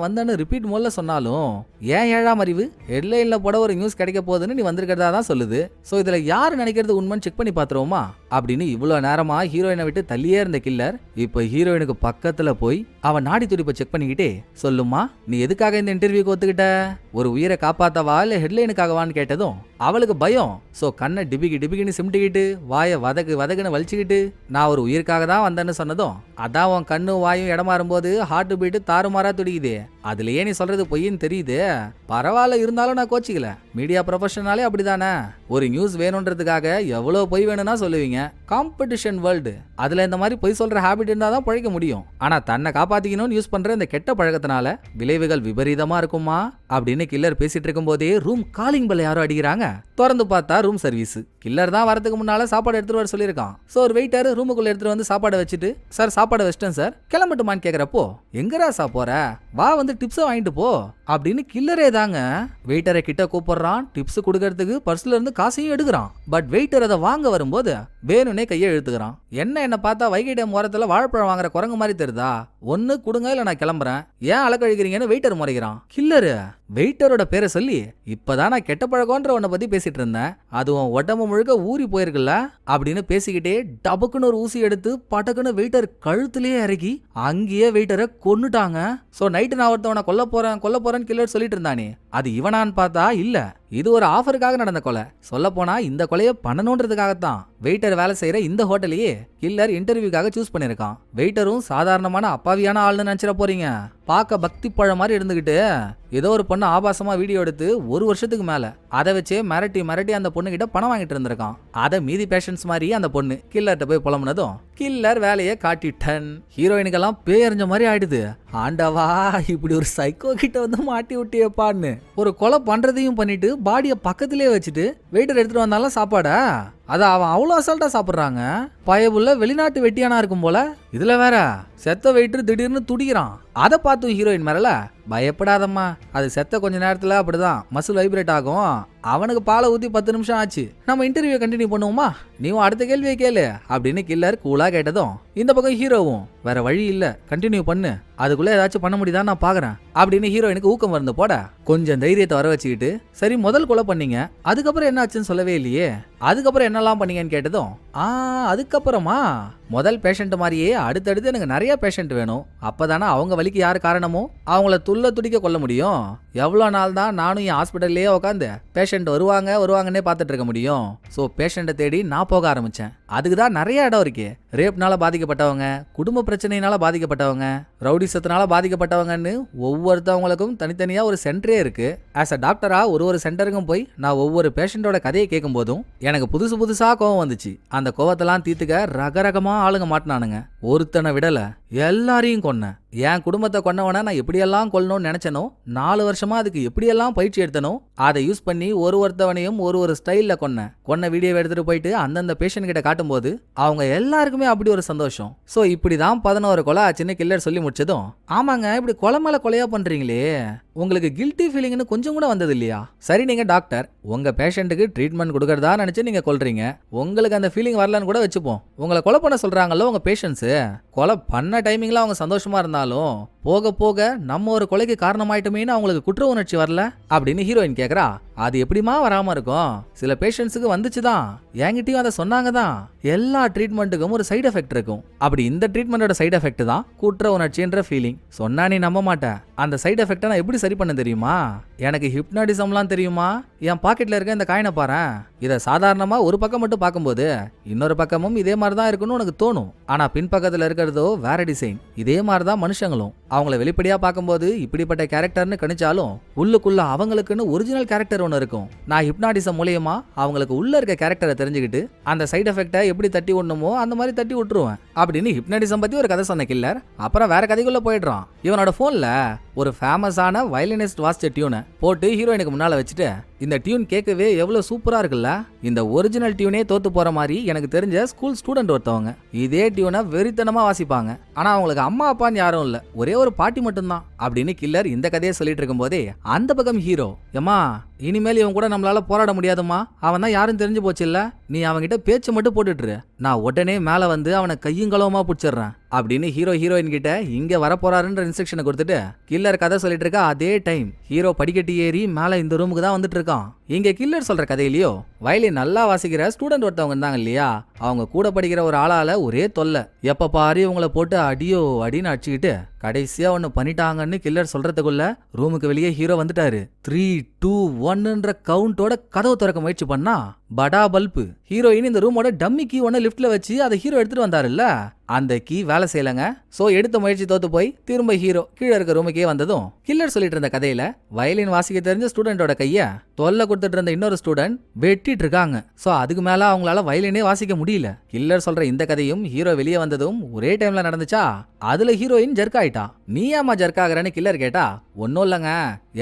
வந்தேன்னு ரிப்பீட் மோட்ல சொன்னாலும் ஏன் ஏழாம் அறிவு ஹெட்லைன்ல போட ஒரு நியூஸ் கிடைக்க போகுதுன்னு நீ வந்திருக்கிறதா தான் சொல்லுது. சோ இதுல யாரு நினைக்கிறது உண்மைன்னு செக் பண்ணி பாத்துருவோமா அப்படின்னு இவ்வளவு நேரமா ஹீரோயினை விட்டு தள்ளியே இருந்த கில்லர் இப்ப ஹீரோயினுக்கு பக்கத்துல போய் அவன் நாடி துடிப்பை செக் பண்ணிக்கிட்டே, சொல்லுமா நீ எதுக்காக இந்த இன்டர்வியூக்கு ஒத்துக்கிட்ட, ஒரு உயிரை காப்பாத்தவா இல்ல ஹெட்லைனுக்காகவான்னு கேட்டதும் அவளுக்கு பயம். சோ கண்ணை டிபிக்கின்னு சிமிட்டிக்கிட்டு வாயை வதக்குன்னு வலிச்சுக்கிட்டு நான் ஒரு உயிருக்காக தான் வந்தேன்னு சொன்னதும், அதான் உன் கண்ணு வாயும் இடமாறும்போது ஹார்ட் பீட்டு தாறுமாறா துடிக்குது, அதுலயே நீ சொல்றது பொய்ன்னு தெரியுது, பரவாயில்ல இருந்தாலும் நான் கோச்சிக்கல, மீடியா ப்ரொஃபஷனாலே அப்படிதானே, ஒரு நியூஸ் வேணும்ன்றதுக்காக எவ்வளவு பொய் வேணும்னா சொல்லுவீங்க, காம்படிஷன் வேர்ல்டு, அதுல இந்த மாதிரி பொய் சொல்ற ஹாபிட் இருந்தா தான் பழைக்க முடியும், ஆனா தன்னை காப்பாத்திக்கணும்னு யூஸ் பண்ற இந்த கெட்ட பழக்கத்தினால விளைவுகள் விபரீதமா இருக்குமா அப்படின்னு கில்லர் பேசிட்டு இருக்கும் போதே ரூம் காலிங் பெல் யாரோ அடிக்கிறாங்க. திறந்து பார்த்தா ரூம் சர்வீஸ். கில்லர் தான் வரதுக்கு முன்னால சாப்பாடு எடுத்துட்டு வர சொல்லியிருக்கான். சோ ஒரு வெயிட்டர் ரூமுக்குள்ள எடுத்துட்டு வந்து சாப்பாடு வச்சுட்டு, சார் சாப்பாடு வச்சிட்டேன் சார், கிளம்பட்டுமான்னு கேக்குறப்போ, எங்கடா சாப்போற, வா வந்து டிப்ஸை வாங்கிட்டு போ அப்படின்னு கில்லரே தாங்க வெயிட்டரை கிட்ட கூப்பிடுறான். டிப்ஸ் கொடுக்கறதுக்கு பர்ஸ்ல இருந்து காசையும் எடுக்கிறான். பட் வெயிட்டர் அதை வாங்க வரும்போது வேணும்னே கையை இழுத்துக்கிறான். என்ன பார்த்தா வைகை டேம் ஓரத்துல வாழைப்பழம் வாங்குற குரங்கு மாதிரி தெரியுதா, ஒன்னு கொடுங்க இல்ல நான் கிளம்புறேன், ஏன் அலக்கழிக்கிறீங்கன்னு வெயிட்டர் முறைகிறான். கில்லரு வெயிட்டரோட பேரை சொல்லி, இப்பதான் நான் கெட்ட பழக்கம்ன்ற உன்னை பத்தி பேசிட்டு இருந்தேன், அதுவும் உடம்பு முழுக்க ஊறி போயிருக்குல்ல அப்படின்னு பேசிக்கிட்டே டபக்குன்னு ஒரு ஊசி எடுத்து பட்டக்குன்னு வெயிட்டர் கழுத்துலயே இறக்கி அங்கேயே வெயிட்டரை கொன்னுட்டாங்க. சோ நைட்டு நான் ஒருத்தவனை கொல்ல போறேன்னு கில்லர் சொல்லிட்டு இருந்தானே, அது இவனான்னு பார்த்தா இல்ல, இது ஒரு ஆஃபருக்காக நடந்த கொலை. சொல்ல போனா இந்த கொலையை பண்ணணும்ன்றதுக்காகத்தான் வெயிட்டர் வேலை செய்யற இந்த ஹோட்டலையே கில்லர் இன்டர்வியூக்காக சூஸ் பண்ணிருக்கான். வெயிட்டரும் சாதாரணமான அப்பாவியான ஆள்னு நினைச்சிட போறீங்க, பார்க்க பக்தி பழம் மாதிரி இருந்துகிட்டு ஏதோ ஒரு பொண்ணு ஆபாசமா வீடியோ எடுத்து 1 வருஷத்துக்கு மேல அதை வச்சே மிரட்டி அந்த பொண்ணு கிட்ட பணம் வாங்கிட்டு இருந்திருக்கான். அதை மீதி பேஷன்ஸ் மாதிரி அந்த பொண்ணு கில்லர்கிட்ட போய் புலம்புனதும் கில்லர் வேலையை காட்டிட்டன். ஹீரோயினுக்கெல்லாம் பேயறிஞ்ச மாதிரி ஆயிடுது. ஆண்டவா, இப்படி ஒரு சைக்கோ கிட்ட வந்து மாட்டி விட்டியப்பான்னு. ஒரு கொலை பண்றதையும் பண்ணிட்டு பாடியை பக்கத்திலே வச்சுட்டு வெயிட்டர் எடுத்துட்டு வந்தாலும் சாப்பாடா, அத அவன் அவ்வளோ அசால்ட்டா சாப்பிட்றாங்க. பயபுள்ள வெளிநாட்டு வெட்டியானா இருக்கும் போல. இதுல வேற செத்த வெயிட்டர் திடீர்னு துடிக்கிறான். அதை பார்த்தும் ஹீரோயின் மேல, பயப்படாதம்மா, அது செத்த கொஞ்ச நேரத்துல அப்படிதான் மசில் வைப்ரேட் ஆகும், அவனுக்கு பாலை ஊத்தி 10 நிமிஷம் ஆச்சு, நம்ம இன்டர்வியூ கண்டினியூ பண்ணுவோமா, நீவும் அடுத்த கேள்வியை கேளு அப்படின்னு கில்லர் கூலா கேட்டதும் இந்த பக்கம் ஹீரோவும் வேற வழி இல்ல கண்டினியூ பண்ணு, அதுக்குள்ள ஏதாச்சும் பண்ண முடியுதான்னு நான் பாக்குறேன் அப்படின்னு ஹீரோயினுக்கு ஊக்கம் வந்து போட, கொஞ்சம் தைரியத்தை வர வச்சுக்கிட்டு, சரி முதல் கொலை பண்ணீங்க, அதுக்கப்புறம் என்ன ஆச்சுன்னு சொல்லவே இல்லையே, அதுக்கப்புறம் என்னெல்லாம் பண்ணீங்கன்னு கேட்டதும், அதுக்கப்புறமா முதல் பேஷண்ட் மாதிரியே அடுத்தடுத்து எனக்கு நிறைய பேஷண்ட் வேணும், அப்பதானே அவங்க வலிக்கு யாரு காரணமோ அவங்கள துடிக்க கொள்ள முடியும். எவ்வளவு நாள் தான் நானும் என் ஹாஸ்பிட்டல்லையே உட்காந்து பேஷண்ட் வருவாங்கன்னே பார்த்துட்டு இருக்க முடியும். ஸோ பேஷண்ட்டை தேடி நான் போக ஆரம்பிச்சேன். அதுக்கு தான் நிறைய இடம் இருக்கு. ரேப்னால பாதிக்கப்பட்டவங்க, குடும்ப பிரச்சனையினால பாதிக்கப்பட்டவங்க, ரவுடிசத்தினால பாதிக்கப்பட்டவங்கன்னு ஒவ்வொருத்தவங்களுக்கும் தனித்தனியா ஒரு சென்டரே இருக்கு. ஆஸ் அ டாக்டரா ஒரு சென்டருக்கும் போய் நான் ஒவ்வொரு பேஷண்டோட கதையை கேட்கும் போதும் எனக்கு புதுசா கோவம் வந்துச்சு. அந்த கோவத்தெல்லாம் தீர்த்துக்க ரகரகமா ஆளுங்க மாட்டினானுங்க. ஒருத்தனை விடல, எல்லாரையும் கொன்னேன். என் குடும்பத்தை கொன்னவன நான் எப்படியெல்லாம் கொல்லணும்னு நினைச்சனோ, 4 வருஷமா அதுக்கு எப்படியெல்லாம் பயிற்சி எடுத்தனோ, அதை யூஸ் பண்ணி ஒருத்தவனையும் ஒரு ஸ்டைல்ல கொன்ன வீடியோவை எடுத்துட்டு போயிட்டு அந்தந்த பேஷண்ட் கிட்ட காட்டும் போது அவங்க எல்லாருக்குமே அப்படி ஒரு சந்தோஷம். சோ இப்படிதான் 11 கொலை ஆச்சுன்னு கில்லர் சொல்லி முடிச்சதும், ஆமாங்க, இப்படி கொலை மேல கொலையா பண்றீங்களே, உங்களுக்கு கில்ட்டி ஃபீலிங்னு கொஞ்சம் கூட வந்தது இல்லையா? சரி, நீங்க டாக்டர், உங்க பேஷண்ட்டுக்கு ட்ரீட்மெண்ட் கொடுக்கறதா நினைச்சு நீங்க கொல்றீங்க, உங்களுக்கு அந்த ஃபீலிங் வரலன்னு கூட வச்சுப்போம். உங்களை கொலை பண்ண சொல்றாங்கல்ல உங்க பேஷண்ட்ஸ், கொலை பண்ண டைமிங்ல அவங்க சந்தோஷமா இருந்தாலும் போக போக நம்ம ஒரு கொலைக்கு காரணமாயிட்டோமேனு அவங்களுக்கு குற்ற உணர்ச்சி வரல அப்படின்னு ஹீரோயின் கேக்குறா. அது எப்படிமா வராம இருக்கும்? சில பேஷண்ட்ஸுக்கு வந்துச்சுதான், என்கிட்டயும் அதை சொன்னாங்க தான். எல்லா ட்ரீட்மெண்ட்டுக்கும் ஒரு சைடு எஃபெக்ட் இருக்கும். அப்படி இந்த ட்ரீட்மெண்டோட சைடு எஃபெக்ட் தான் குற்ற உணர்ச்சின்ற ஃபீலிங். சொன்னா நீ நம்ப மாட்டேன். அந்த சைடு எஃபெக்ட்டை நான் எப்படி சரி பண்ண தெரியுமா? எனக்கு ஹிப்னாட்டிசம்லாம் தெரியுமா? என் பாக்கெட்ல இருக்க இந்த காயினை பாரு, இதை சாதாரணமா ஒரு பக்கம் மட்டும் பார்க்கும்போது இன்னொரு பக்கமும் இதே மாதிரி தான் இருக்குன்னு உனக்கு தோணும். ஆனா பின்பக்கத்துல இருக்கிறதோ வேற டிசைன். இதே மாதிரி தான் மனுஷங்களும். அவங்கள வெளிப்படையா பார்க்கும்போது இப்படிப்பட்ட கேரக்டர்னு கணிச்சாலும் உள்ளுக்குள்ள அவங்களுக்குன்னு ஒரிஜினல் கேரக்டர் ஒன்று இருக்கும். நான் ஹிப்னாட்டிசம் மூலியமா அவங்களுக்கு உள்ள இருக்க கேரக்டரை தெரிஞ்சுக்கிட்டு அந்த சைடு எஃபெக்டை எப்படி தட்டி விடணுமோ அந்த மாதிரி தட்டி விட்டுருவேன் அப்படின்னு ஹிப்னாட்டிசம் பத்தி ஒரு கதை சொன்ன கில்லர் அப்புறம் வேற கதைக்குள்ள போயிடுறான். இவனோட போன்ல ஒரு ஃபேமஸான வயலினிஸ்ட் வாசிச்ச டியூனை போட்டு ஹீரோயினுக்கு முன்னால வச்சுட்டு இந்த டியூன் கேட்கவே எவ்வளவு சூப்பரா இருக்குல்ல, இந்த ஒரிஜினல் டியூனே தோத்து போற மாதிரி எனக்கு தெரிஞ்ச ஸ்கூல் ஸ்டூடெண்ட் ஒருத்தவங்க இதே டியூனை வெறித்தனமா வாசிப்பாங்க. ஆனா அவங்களுக்கு அம்மா அப்பான்னு யாரும் இல்ல, ஒரே ஒரு பாட்டி மட்டும்தான் அப்படின்னு கில்லர் இந்த கதையை சொல்லிட்டு இருக்கும் போதே அந்த பக்கம் ஹீரோ, ஏமா இனிமேல் இவன் கூட நம்மளால போராட முடியாதுமா, அவன் தான் யாரும் தெரிஞ்சு போச்சு இல்ல, நீ அவன்கிட்ட பேச்சு மட்டும் போட்டுட்டு நான் உடனே மேல வந்து அவனை கையும் களவுமா பிடிச்சிடுறேன் அப்படின்னு ஹீரோயின் கிட்ட இங்க வரப்போறாருன்ற இன்ஸ்ட்ரக்ஷனை கொடுத்துட்டு கில்லர் கதை சொல்லிட்டு இருக்கா. அதே டைம் ஹீரோ படிக்கட்டி ஏறி மேல இந்த ரூமுக்கு தான் வந்துட்டு இருக்கான். இங்க கில்லர் சொல்ற கதையிலயோ வயலின் நல்லா வாசிக்கிற ஸ்டூடெண்ட் ஒருத்தவங்க இருந்தாங்க இல்லையா, அவங்க கூட படிக்கிற ஒரு ஆளால ஒரே தொல்லை, எப்ப பாரு இவங்களை போட்டு அடியோ அடின்னு அடிச்சுக்கிட்டு கடைசியா ஒன்னு பண்ணிட்டாங்கன்னு கில்லர் சொல்றதுக்குள்ள ரூமுக்கு வெளியே ஹீரோ வந்துட்டாரு. 3, 2, 1ன்ற கவுண்டோட கதவு திறக்க முயற்சி பண்ணா படா பல்பு. ஹீரோயின் இந்த ரூமோட டம்மி கீ ஒன்னு லிப்ட்ல வச்சு அதை ஹீரோ எடுத்துட்டு வந்தாருல்ல, அந்த கீ வேலை செய்யலங்க. சோ எடுத்த முயற்சி தோத்து போய் திரும்ப ஹீரோ கீழே இருக்க ரூமுக்கே வந்ததும் கில்லர் சொல்லிட்டு இருந்த கதையில வயலின் வாசிக்க தெரிஞ்ச ஸ்டூடெண்டோட கைய தொல்லை கொடுத்துட்டு இருந்த இன்னொரு ஸ்டூடெண்ட் வெட்டிட்டு இருக்காங்க. சோ அதுக்கு மேல அவங்களால வயலினே வாசிக்க முடியல. கில்லர் சொல்ற இந்த கதையும் ஹீரோ வெளியே வந்ததும் ஒரே டைம்ல நடந்துச்சா. அதுல ஹீரோயின் ஜர்க் ஆயிட்டா. நீ ஏமா ஜர்க் ஆகுறன்னு கில்லர் கேட்டா, ஒன்னும் இல்லங்க,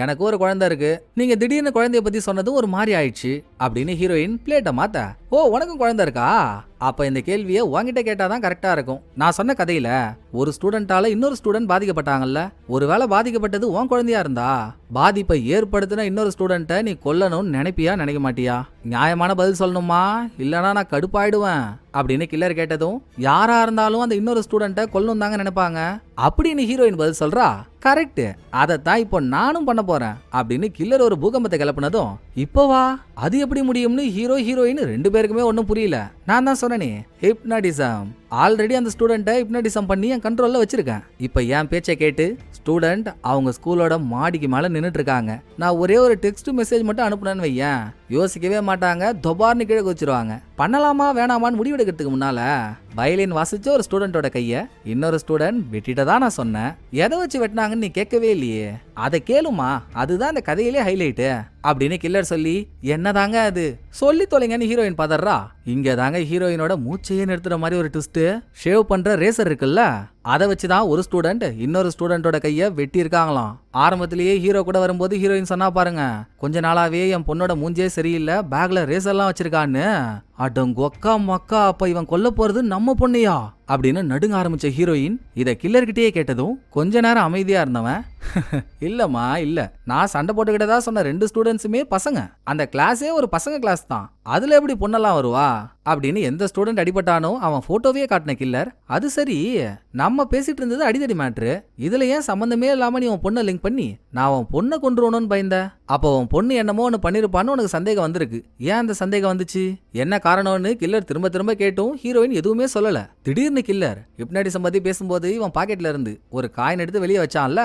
எனக்கு ஒரு குழந்தை இருக்கு, நீங்க திடீர்னு குழந்தைய பத்தி சொன்னதும் ஒரு மாதிரி ஆயிடுச்சு அப்படின்னு ஹீரோயின் பிளேட்டை மாத்த, ஓ உனக்கும் குழந்தை இருக்கா, அப்ப இந்த கேள்வியை உன்கிட்ட கேட்டாதான் கரெக்டா இருக்கும். நான் சொன்ன கதையில ஒரு ஸ்டூடெண்டால இன்னொரு ஸ்டூடெண்ட் பாதிக்கப்பட்டாங்கல்ல, ஒருவேளை பாதிக்கப்பட்டது உன் குழந்தையா இருந்தா பாதிப்பை ஏற்படுத்தின இன்னொரு ஸ்டூடெண்ட்டை நீ கொல்லணும்னு நினைப்பியா நினைக்க மாட்டியா? நியாயமான பதில் சொல்லணுமா, இல்லனா நான் கடுப்பாயிடுவேன் அப்படின்னு கில்லர் கேட்டதும் யாரா இருந்தாலும் அந்த இன்னொரு ஸ்டூடெண்ட்டை கொல்லணும் தாங்க நினைப்பாங்க அப்படின்னு ஹீரோயின் பதில் சொல்றா. கரெக்ட், அதைத்தான் இப்போ நானும் பண்ண போறேன் அப்படின்னு கில்லர் ஒரு பூகம்பத்தை கிளப்பினதும் இப்போவா அது எப்படி முடியும்னு ஹீரோயின் ரெண்டு பேருக்குமே ஒன்னும் புரியல. நான் தான் சொன்னேனே ஹிப்னாட்டிசம், ஆல்ரெடி அந்த ஸ்டூடெண்ட்டை ஹிப்னாட்டிசம் பண்ணி என் கண்ட்ரோல்ல வச்சிருக்கேன். இப்போ என் பேச்சை கேட்டு ஸ்டூடெண்ட் அவங்க ஸ்கூலோட மாடிக்கு மேல நின்னுட்டு இருக்காங்க. நான் ஒரே ஒரு டெக்ஸ்ட் மெசேஜ் மட்டும் அனுப்புனேன்னு வையேன், யோசிக்கவே மாட்டாங்க, தொபார்னு கீழே குதிச்சிருவாங்க. பண்ணலாமா வேணாமான்னு முடிவெடுக்கிறதுக்கு முன்னால வயலின் வாசிச்ச ஒரு ஸ்டூடெண்டோட கைய இன்னொரு ஸ்டூடெண்ட் வெட்டிட்டதான் நான் சொன்னேன். எதை வச்சு வெட்டினாங்கன்னு நீ கேட்கவே இல்லையே, அதை கேளுமா, அதுதான் அந்த கதையிலே ஹைலைட்டு அப்படின்னு கில்லர் சொல்லி, என்னதாங்க அது சொல்லி தொலைங்கன்னு ஹீரோயின் பதறா. இங்க தாங்க ஹீரோயினோட மூச்சையே நிறுத்துற மாதிரி ஒரு ட்விஸ்ட். ஷேவ் பண்ற ரேசர் இருக்குல்ல, அதை வச்சுதான் ஒரு ஸ்டூடெண்ட் இன்னொரு ஸ்டூடெண்டோட கைய வெட்டி இருக்காங்களாம். ஆரம்பத்திலேயே ஹீரோ கூட வரும்போது ஹீரோயின் சொன்னா பாருங்க, கொஞ்ச நாளாவே என் பொண்ணோட மூஞ்சே சரியில்லை, பேக்ல ரேசர்லாம் வச்சிருக்கான்னு. அடங்கொக்கா மக்கா, அப்ப இவன் கொல்ல போறது நம்ம பொண்ணையா அப்படின்னு நடுங்க ஆரம்பிச்ச ஹீரோயின் இத கில்லர்கிட்டயே கேட்டதும் கொஞ்ச நேரம் அமைதியா இருந்தவன், இல்லம்மா இல்ல, நான் சண்டை போட்டுக்கிட்டதா சொன்ன 2 ஸ்டூடெண்ட்ஸுமே பசங்க, அந்த கிளாஸே ஒரு பசங்க கிளாஸ் தான், அதுல எப்படி பொண்ணெல்லாம் வருவா அப்படின்னு எந்த ஸ்டூடெண்ட் அடிபட்டானோ அவன் போட்டோவே காட்டின கில்லர். அது சரி, நம்ம பேசிட்டு இருந்தது அடிதடி மேட்ரு, இதுல ஏன் சம்பந்தமே இல்லாம நீ உன் பொண்ணை லிங்க் பண்ணி நான் உன் பொண்ணை கொண்டுருவணும்னு பயந்த, அப்போ உன் பொண்ணு என்னமோ ஒன்னு பண்ணிருப்பான்னு உனக்கு சந்தேகம் வந்திருக்கு. ஏன் அந்த சந்தேகம் வந்துச்சு, என்ன காரணம்னு கில்லர் திரும்ப திரும்ப கேட்டும் ஹீரோயின் எதுவுமே சொல்லல. திடீர்னு கில்லர் ஹிப்னாட்டிசம் பத்தி பேசும்போது இவன் பாக்கெட்ல இருந்து ஒரு காயின் எடுத்து வெளியே வச்சான்ல,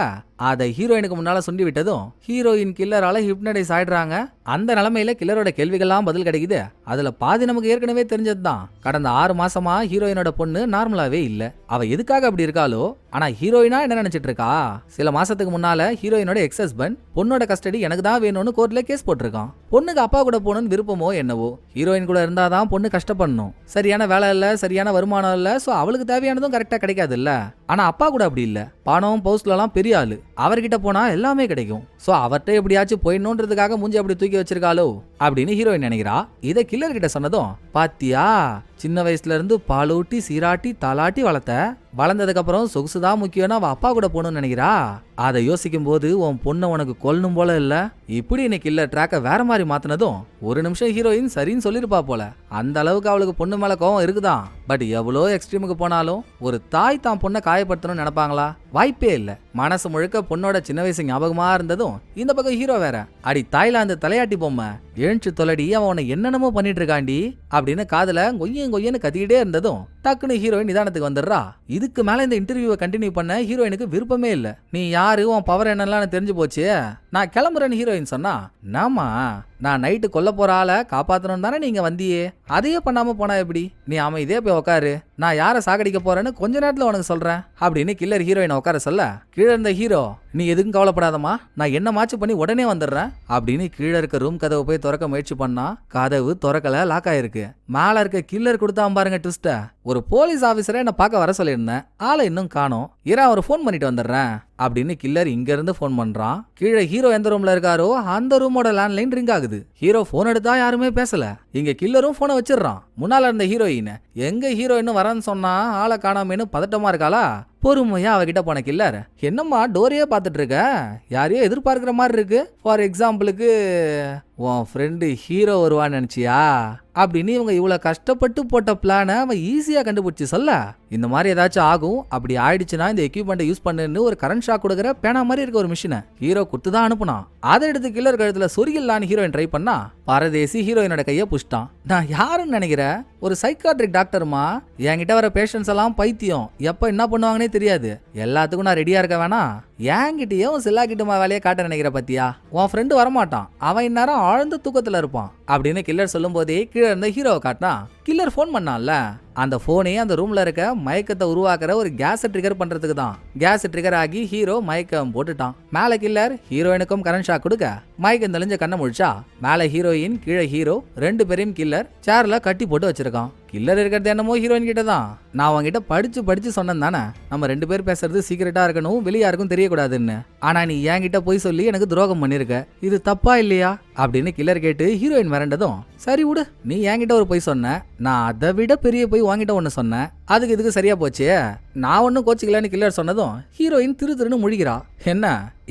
அதை ஹீரோயினுக்கு முன்னால சுண்டி விட்டதும் ஹீரோயின் கில்லரால ஹிப்னாடைஸ் ஆயிடுறாங்க. அந்த நிலைமையில கில்லரோட கேள்விகள்லாம் பதில் கிடைக்குது. அதுல பாதி நமக்கு ஏற்கனவே தெரிஞ்சதுதான். கடந்த 6 மாசமா ஹீரோயினோட பொண்ணு நார்மலாவே இல்ல. அவ எதுக்காக அப்படி இருக்காளோ, ஆனா ஹீரோயினா என்ன நினைச்சிட்டு இருக்கா, சில மாசத்துக்கு முன்னால ஹீரோயினோட எக்ஸ் ஹஸ்பண்ட் பொண்ணோட கஸ்டடி எனக்கு தான் வேணும்னு கோர்ட்ல கேஸ் போட்டிருக்கான். பொண்ணுக்கு அப்பா கூட போகணும்னு விருப்பமோ என்னவோ, ஹீரோயின் கூட இருந்தாதான் பொண்ணு கஷ்டப்படணும், சரியான வேலை இல்ல, சரியான வருமானம் இல்ல, சோ அவளுக்கு தேவையானதும் கரெக்டா கிடைக்காது இல்ல. ஆனா அப்பா கூட அப்படி இல்ல, பணம் பவுஸ்ல எல்லாம் பெரிய ஆளு, அவர்கிட்ட போனா எல்லாமே கிடைக்கும். சோ அவர்கிட்ட எப்படியாச்சும் போயிடணுன்றதுக்காக மூஞ்சி அப்படி தூக்கி வச்சிருக்காளோ அப்படின்னு ஹீரோயின் நினைக்கிறா. இதை கில்லர் கிட்ட சொன்னதும், பாத்தியா சின்ன வயசுல இருந்து பாலூட்டி சீராட்டி தாலாட்டி வளர்ந்ததுக்கு அப்புறம் சொகுசுதான் முக்கியம்னு அவ அப்பா கூட போகணும்னு நினைக்கிறா. அதை யோசிக்கும் போது உன் பொண்ணை உனக்கு கொல்லணும் போல இல்ல, இப்படி இன்னைக்கு இல்ல ட்ராக்க வேற மாதிரி மாத்தினதும் ஒரு நிமிஷம் ஹீரோயின் சரின்னு சொல்லிருப்பா போல. அந்த அளவுக்கு அவளுக்கு பொண்ணு மேல கோவம் இருக்குதான். பட் எவ்வளோ எக்ஸ்ட்ரீமுக்கு போனாலும் ஒரு தாய் தான் பொண்ணை காயப்படுத்தணும்னு நினைப்பாங்களா? வாய்ப்பே இல்ல. மனசு முழுக்க பொண்ணோட சின்ன வயசு ஞாபகமா இருந்ததும் இந்த பக்கம் ஹீரோ வேற, அடி தாய்லாந்து தலையாட்டி பொம்மை எழுந்து தொலடி, அவனை என்னென்னமோ பண்ணிட்டு இருக்காண்டி அப்படின்னு காதுல கொய்யன்னு கத்திக்கிட்டே இருந்ததும் டக்குன்னு ஹீரோயின் நிதானத்துக்கு வந்துடுறா. இதுக்கு மேல இந்த இன்டர்வியூவை கண்டினியூ பண்ண ஹீரோயினுக்கு விருப்பமே இல்ல. நீ யாரு, உன் பவர் என்னெல்லாம் தெரிஞ்சு போச்சு, நான் கிளம்புறேன்னு ஹீரோயின் சொன்னா, நாமா நான் நைட்டு கொல்ல போற ஆளை காப்பாத்தணும் தானே நீங்க வந்தியே, அதையே பண்ணாம போனா எப்படி, நீ அமைதியே போய் உட்காரு, நான் யாரை சாகடிக்க போறேன்னு கொஞ்ச நேரத்துல உனக்கு சொல்றேன் அப்படின்னு கில்லர் ஹீரோயினை உட்கார சொல்ல, கீழே இருந்த ஹீரோ, நீ எதுக்கும் கவலைப்படாதமா, நான் என்ன மாச்சு பண்ணி உடனே வந்துடுறேன் அப்படின்னு கீழே இருக்க ரூம் கதவை போய் திறக்க முயற்சி பண்ணா கதவு திறக்கல, லாக் ஆயிருக்கு. மேல இருக்க கில்லர் கொடுத்தா பாருங்க ட்விஸ்ட, ஒரு போலீஸ் ஆபீசரை என்ன பார்க்க வர சொல்லியிருந்தேன், ஆளை இன்னும் காணோம், ஒரு ஃபோன் பண்ணிட்டு வந்துடுறேன் அப்படின்னு கில்லர் இங்க இருந்து போன் பண்றான். கீழே ஹீரோ எந்த ரூம்ல இருக்காரோ அந்த ரூமோட லேண்ட்லைன் ரிங் ஆகுது. ஹீரோ போன் எடுத்தா யாருமே பேசல. இங்க கில்லரும் போனை வச்சிடறான். முன்னால இருந்த ஹீரோயின் எங்க ஹீரோயின் வரன்னு சொன்னா ஆளை காணாமேன்னு பதட்டமா இருக்காளா. பொறுமையா அவகிட்ட போன கில்லர், என்னம்மா டோரையே பார்த்துட்டு இருக்க, யாரையோ எதிர்பார்க்கிற மாதிரி இருக்கு, ஃபார் எக்ஸாம்பிளுக்கு உன் ஃப்ரெண்டு ஹீரோ வருவான்னு நினைச்சியா அப்படின்னு இவங்க இவ்வளவு கஷ்டப்பட்டு போட்ட பிளானை அவன் ஈஸியா கண்டுபிடிச்சு சொல்ல, இந்த மாதிரி ஏதாச்சும் ஆகும், அப்படி ஆயிடுச்சுன்னா இந்த எக்யூப்மெண்ட்டை யூஸ் பண்ணுன்னு ஒரு கரண்ட் ஷாக் கொடுக்குற பேனா மாதிரி இருக்க ஒரு மிஷினை ஹீரோ கொடுத்து தான் அனுப்புனான். அதை எடுத்து கில்லர் கழுத்துல சொருகிடலான்னு ஹீரோயின் ட்ரை பண்ணா பரதேசி ஹீரோயினோட கையை புஷ்டான். நான் யாருன்னு நினைக்கிறேன், ஒரு சைக்காட்ரிக் டாக்டர்மா, என்கிட்ட வர பேஷண்ட்ஸ் எல்லாம் பைத்தியம், எப்ப என்ன பண்ணுவாங்கன்னே தெரியாது, எல்லாத்துக்கும் நான் ரெடியா இருக்க வேணா, என்கிட்டயே உன் சில்லா கிட்டமா வேலையை காட்ட நினைக்கிற பத்தியா, உன் ஃப்ரெண்டு வரமாட்டான், அவன் இந்நேரம் ஆழ்ந்த தூக்கத்துல இருப்பான் அப்படின்னு கில்லர் சொல்லும் போதே கீழே இருந்த ஹீரோவை காட்டினா. கில்லர் போன் பண்ணான்ல, அந்த போனே அந்த ரூம்ல இருக்க மயக்கத்தை உருவாக்குற ஒரு கேஸ் ட்ரிகர் பண்றதுக்கு தான். கேஸ் ட்ரிகர் ஆகி ஹீரோ மயக்கம் போட்டுட்டான். மேல கில்லர் ஹீரோயினுக்கும் கரண்ட் ஷாக் கொடுக்க மயக்கம் தெளிஞ்ச கண்ணை முழிச்சா, மேல ஹீரோயின் கீழே ஹீரோ, ரெண்டு பேரையும் கில்லர் சேர்ல கட்டி போட்டு வச்சிருக்கான். கில்லர் இருக்கிறது என்னமோ ஹீரோயின் கிட்ட தான். நான் அவங்கிட்ட படிச்சு சொன்னேன் தானே, நம்ம ரெண்டு பேர் பேசுறது சீக்கிரட்டா இருக்கணும், வெளியாருக்கும் தெரியக்கூடாதுன்னு. ஆனா நீ என்கிட்ட போய் சொல்லி எனக்கு துரோகம் பண்ணிருக்க, இது தப்பா இல்லையா அப்படின்னு கில்லர் கேட்டு ஹீரோயின் மிரண்டதும், சரி விடு, நீ என்கிட்ட ஒரு பொய் சொன்ன, நான் அதை விட பெரிய பொய் வாங்கிட்ட ஒன்னு சொன்னேன், அதுக்கு இதுக்கு சரியா போச்சு, நான் ஒன்னும் கோச்சிக்கலன்னு கில்லர் சொன்னதும் ஹீரோயின் திருன்னு முழிக்கிறா.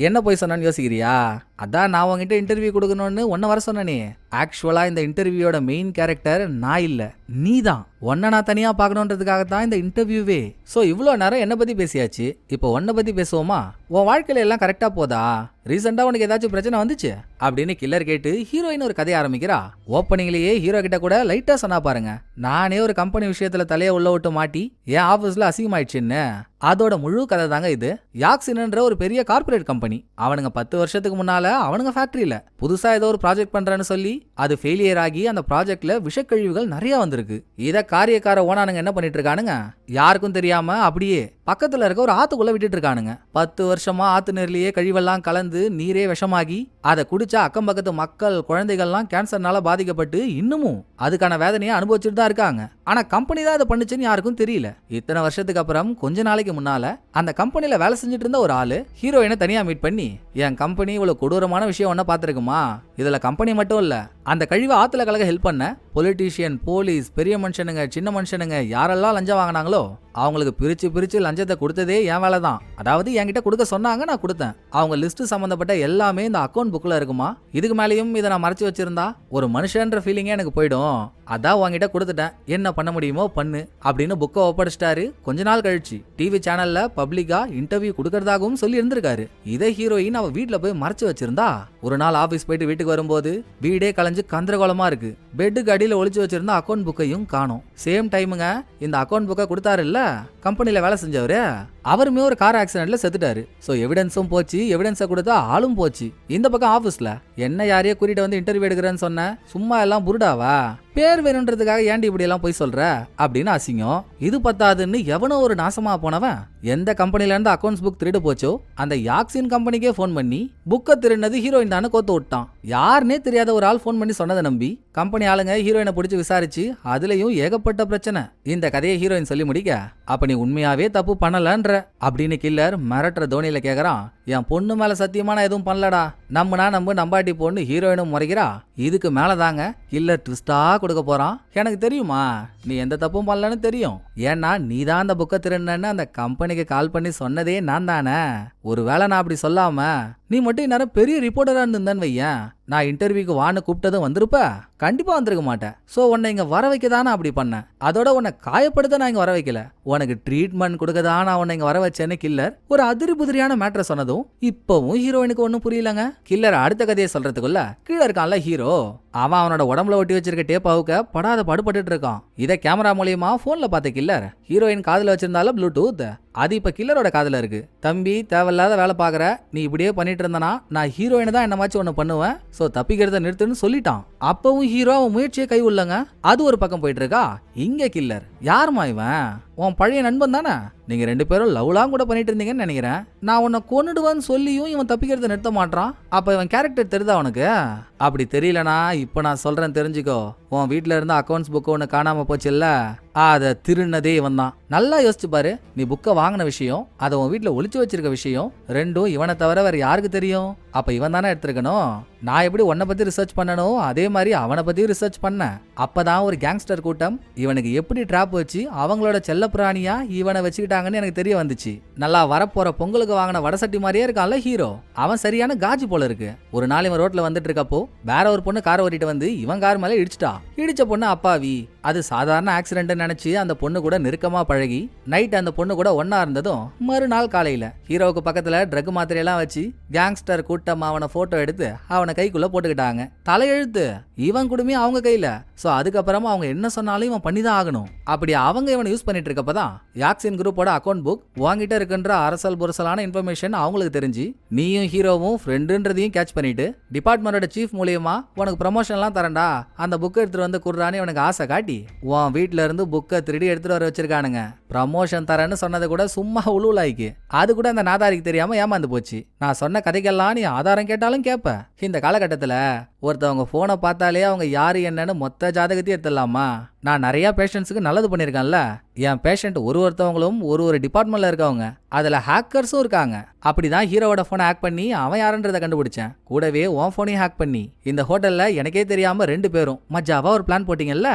என்ன போய் சொன்னான்னு யோசிக்கிறியா, அதான் நான் உங்ககிட்ட இன்டர்வியூ கொடுக்கணும்னு ஒன்ன வர சொன்னே. ஆக்சுவலா இந்த இன்டர்வியூட மெயின் கேரக்டர் நான் இல்ல, நீ தான். உன்னை நான் தனியா பார்க்கணுன்றதுக்காகத்தான் இந்த இன்டர்வியூவே. சோ இவ்வளோ நேரம் என்ன பத்தி பேசியாச்சு, இப்போ உன்னை பத்தி பேசுவோமா, உன் வாழ்க்கையில எல்லாம் கரெக்டா போதா, ரீசெண்டா உனக்கு ஏதாச்சும் பிரச்சனை வந்துச்சு அப்படின்னு கில்லர் கேட்டு ஹீரோயின் ஒரு கதையை ஆரம்பிக்கிறா. ஓப்பனிங்லயே ஹீரோ கிட்ட கூட லைட்டா சொன்னா பாருங்க, நானே ஒரு கம்பெனி விஷயத்துல தலையை உள்ள விட்டு மாட்டி என் ஆபீஸ்ல அசிங்கமாயிடுச்சுன்னு. அதோட முழு கதை தாங்க இது. யாக்சின்ன்ற ஒரு பெரிய கார்பரேட் கம்பெனி, அவனுங்க 10 வருஷத்துக்கு முன்னால அவனுங்க ஃபேக்டரியில புதுசா ஏதோ ஒரு ப்ராஜெக்ட் பண்றேன்னு சொல்லி அது ஃபெயிலியர் ஆகி அந்த ப்ராஜெக்ட்ல விஷக்கழிவுகள் நிறைய வந்திருக்கு. இத காரியக்கார ஓனானுங்க என்ன பண்ணிட்டு இருக்கானுங்க, யாருக்கும் தெரியாம அப்படியே பக்கத்துல இருக்க ஒரு ஆத்துக்குள்ள விட்டுட்டு இருக்கானுங்க. 10 வருஷமா ஆத்து நீர்லயே கழிவெல்லாம் கலந்து நீரே விஷமாகி அதை குடிச்சா அக்கம் பக்கத்து மக்கள் குழந்தைகள்லாம் கேன்சர்னால பாதிக்கப்பட்டு இன்னமும் அதுக்கான வேதனையை அனுபவிச்சுட்டு தான் இருக்காங்க. ஆனா கம்பெனி தான் இதை பண்ணுச்சுன்னு யாருக்கும் தெரியல. இத்தனை வருஷத்துக்கு அப்புறம் கொஞ்ச நாளைக்கு முன்னால அந்த கம்பெனில வேலை செஞ்சுட்டு இருந்த ஒரு ஆளு ஹீரோயினை தனியா மீட் பண்ணி, என் கம்பெனி இவ்வளவு கொடூரமான விஷயம் ஒன்ன பாத்துருக்குமா, இதுல கம்பெனி மட்டும் இல்ல, அந்த கழிவை ஆத்துல கலக்க ஹெல்ப் பண்ண பொலிட்டீஷியன், போலீஸ், பெரிய மனுஷனுங்க, சின்ன மனுஷனுங்க யாரெல்லாம் லஞ்சம் வாங்கினாங்களோ அவங்களுக்கு பிரிச்சு லஞ்சத்தை கொடுத்ததே என் வேலை தான். அதாவது என்கிட்ட கொடுக்க சொன்னாங்க, நான் கொடுத்தேன். அவங்க லிஸ்ட் சம்பந்தப்பட்ட எல்லாமே இந்த அக்கௌண்ட் புக்ல இருக்குமா, இதுக்கு மேலேயும் இதை நான் மறைச்சு வச்சிருந்தா ஒரு மனுஷன்ற ஃபீலிங்கே எனக்கு போயிடும், அதான் உங்ககிட்ட கொடுத்துட்டேன், என்ன பண்ண முடியுமோ பண்ணு அப்படின்னு புக்கை ஒப்படைச்சிட்டாரு. கொஞ்ச நாள் கழிச்சு டிவி சேனல்ல பப்ளிக்கா இன்டர்வியூ கொடுக்கறதாகவும் சொல்லி இருந்திருக்காரு. இதை ஹீரோயின் அவ வீட்டுல போய் மறைச்சு வச்சிருந்தா. ஒரு நாள் ஆபீஸ் போயிட்டு வீட்டுக்கு வரும்போது வீடே கலைஞ்சு கந்தரகோலமா இருக்கு. பெட்டுக்கு அடியில ஒளிச்சு வச்சிருந்த அக்கௌண்ட் புக்கையும் காணோம். சேம் டைமுங்க இந்த அக்கௌண்ட் புக்கை கொடுத்தாரு இல்ல கம்பெனில வேலை செஞ்சவரு, அவருமே ஒரு கார் ஆக்சிடென்ட்ல செத்துட்டாரு. சோ எவிடன்ஸும் போச்சு, எவிடன்ஸை கொடுத்தா ஆளும் போச்சு. இந்த பக்கம் ஆபீஸ்ல என்ன யாரையோ கூட்டிட்டு வந்து இன்டர்வியூ எடுக்கிறேன்னு சொன்ன, சும்மா எல்லாம் புருடாவா, பேர் வேணுன்றதுக்காக ஏன்டி இப்படி எல்லாம் போய் சொல்ற அப்படின்னு அசிங்கம். இது பத்தாதுன்னு எவனோ ஒரு நாசமா போனவன் எந்த கம்பெனில இருந்து அக்கௌண்ட்ஸ் புக் திருடு போச்சோ அந்த யாக்சின் கம்பெனிக்கே போன் பண்ணி புக்கை திருடினது ஹீரோயின் தானே கோத்து விட்டான். யாருன்னே தெரியாத ஒரு ஆள் போன் பண்ணி சொன்னதை நம்பி கம்பெனி ஆளுங்க ஹீரோயினை பிடிச்சி விசாரிச்சு அதுலயும் ஏகப்பட்ட பிரச்சனை. இந்த கதையை ஹீரோயின் சொல்லி முடிக்க, அப்ப நீ உண்மையாவே தப்பு பண்ணலன்ற அப்படின்னு கில்லர் மிரட்டுற தோனியில கேக்குறான். என் பொண்ணு மேல சத்தியமா நான் எதுவும் பண்ணலடா, நம்பாட்டி பொண்ணு ஹீரோயினும் முறைக்கிறா. இதுக்கு மேலதாங்க கில்லர் ட்விஸ்டா கொடுக்க போறான். எனக்கு தெரியுமா நீ எந்த தப்பும் பண்ணலன்னு தெரியும், ஏன்னா நீ தான் அந்த புக்கை திருடன்னு அந்த கம்பெனிக்கு கால் பண்ணி சொன்னதே நான் தானே. ஒருவேளை நான் அப்படி சொல்லாம நீ மட்டும் இந்நேரம் பெரிய ரிப்போர்ட்டரா இருந்தேன்னு வையன், நான் இன்டர்வியூக்கு வான்னு கூப்பிட்டதும் வந்திருப்ப? கண்டிப்பா வந்திருக்க மாட்டேன். சோ உன்னை இங்க வர வைக்க தானே அப்படி பண்ணேன். அதோட உன்னை காயப்படுத்த நான் இங்க வர வைக்கல. உனக்கு ட்ரீட்மெண்ட் கொடுக்க தான் நான் உன்னை இங்க வர வச்சேன்னு கில்லர் ஒரு அதிரி புதிரியான மேட்டரை சொன்னதும் இப்பவும் ஹீரோயினுக்கு ஒன்னும் புரியலங்க. கில்லர் அடுத்த கதையை சொல்றதுக்குள்ள கீழே இருக்கான்ல ஹீரோ, அவன் அவனோட உடம்புல ஒட்டி வச்சிருக்க டேப்பாவுக்கு படாத பாடுபட்டு இருக்கான். இதை கேமரா மூலியமா போன்ல பார்த்த கில்லர் ஹீரோயின் காதுல வச்சிருந்தாலும் ப்ளூடூத், அது இப்ப கில்லரோட காதுல இருக்கு. தம்பி, தேவையில்லாத வேலை பாக்குற, நீ இப்படியே பண்ணிட்டு இருந்தனா நான் ஹீரோயின் தான் என்னமாச்சும் ஒண்ணு பண்ணுவேன். சோ தப்பிக்கிறத நிறுத்துன்னு சொல்லிட்டான். அப்பவும் ஹீரோ அவன் முயற்சியை கை உள்ளங்க. அது ஒரு பக்கம் போயிட்டு இருக்கா. இங்க கில்லர், யாருமா இவன்? உன் பழைய நண்பன் தானே? நீங்க 2 பேரும் லவ்லாம் கூட பண்ணிட்டு இருந்தீங்கன்னு நினைக்கிறேன். நான் உன்னை கொன்னுடுவேன்னு சொல்லியும் இவன் தப்பிக்கிறத நிறுத்த மாட்டான். அப்ப இவன் கேரக்டர் தெரியுதா உனக்கு? அப்படி தெரியலனா இப்ப நான் சொல்றேன் தெரிஞ்சுக்கோ. உன் வீட்டுல இருந்த அக்கௌண்ட்ஸ் புக் ஒன்று காணாம போச்சுல்ல, அதை திருநதே இவன் தான். நல்லா யோசிச்சு பாரு. நீ புக்கை வாங்கின விஷயம், அதை உன் வீட்டுல ஒளிச்சு வச்சிருக்க விஷயம், ரெண்டும் இவனை தவிர வேற யாருக்கு தெரியும்? அப்ப இவன் தானே எடுத்திருக்கணும். நான் எப்படி உன்னை பத்தி ரிசர்ச் பண்ணணும், அதே மாதிரி அவனை பத்தியும் ரிசர்ச் பண்ணேன். அப்பதான் ஒரு கேங்ஸ்டர் கூட்டம் இவனுக்கு எப்படி ட்ராப் வச்சு அவங்களோட செல்ல பிராணியா இவனை வச்சுக்கிட்டாங்கன்னு எனக்கு தெரிய வந்துச்சு. நல்லா வரப்போற பொங்கலுக்கு வாங்கின வடசட்டி மாதிரியே இருக்கான்ல ஹீரோ. அவன் சரியான காஜி போல இருக்கு. ஒரு நாள் இவன் ரோட்ல வந்துட்டு இருக்கப்போ வேற ஒரு பொண்ணு காரை ஓட்டிட்டு வந்து இவன் கார் மேல இடிச்சிட்டா. இடிச்ச பொண்ணு அப்பாவி. அது சாதாரண ஆக்சிடென்ட் நினைச்சு அந்த பொண்ணு கூட நெருக்கமா பழகி நைட் அந்த பொண்ணு கூட ஒன்னா இருந்ததும் மறுநாள் காலையில ஹீரோவுக்கு பக்கத்துல ட்ரக் மாத்திரையெல்லாம் வச்சு கேங்ஸ்டர் கூட்டம் அவனை போட்டோ எடுத்து அவனை கைக்குள்ள போட்டுக்கிட்டாங்க. தலையெழுத்து இவன் குடுமி அவங்க கையில. சோ அதுக்கப்புறமா அவங்க என்ன சொன்னாலும் இவன் பண்ணிதான் ஆகணும். அப்படி அவங்க இவனை யூஸ் பண்ணிட்டு இருக்கப்பதான் யாக்சின் குரூப்போட அக்கௌண்ட் புக் வாங்கிட்ட இருக்குன்ற அரசல் புரசலான இன்ஃபர்மேஷன் அவங்களுக்கு தெரிஞ்சு நீயும் ஹீரோவும் ஃப்ரெண்டுன்றதையும் கேட்ச் பண்ணிட்டு டிபார்ட்மெண்டோட சீஃப் மூலியமா உனக்கு ப்ரமோஷன் எல்லாம் தரண்டா, அந்த புக்கை எடுத்துட்டு வந்து குடுறான்னு உனக்கு ஆசை காட்டி உன் வீட்டுல இருந்து புக்கை திருடி எடுத்துட்டு வர வச்சிருக்கானுங்க. ப்ரமோஷன் தரேன்னு சொன்னது கூட சும்மா உழுவுலாய்க்கு. அது கூட அந்த நாதாரிக்கு தெரியாம ஏமாந்து போச்சு. நான் சொன்ன கதைக்கெல்லாம் நீ ஆதாரம் கேட்டாலும் கேட்ப. இந்த காலகட்டத்துல ஒருத்தவங்க போனை பார்த்தாலே அவங்க யாரு என்னன்னு மொத்த ஜாதகத்தையும் எடுத்துடலாமா? நான் நிறைய பேஷண்ட்ஸுக்கு நல்லது பண்ணியிருக்கேன்ல. என் பேஷண்ட் ஒருத்தவங்களும் ஒரு டிபார்ட்மெண்ட்ல இருக்கவங்க, அதுல ஹேக்கர்ஸும் இருக்காங்க. அப்படிதான் ஹீரோவோட போனை ஹேக் பண்ணி அவன் யாருன்றதை கண்டுபிடிச்சேன். கூடவே உன் போனையும் ஹேக் பண்ணி இந்த ஹோட்டல்ல எனக்கே தெரியாம 2 பேரும் மஜாவா ஒரு பிளான் போட்டீங்கல்ல,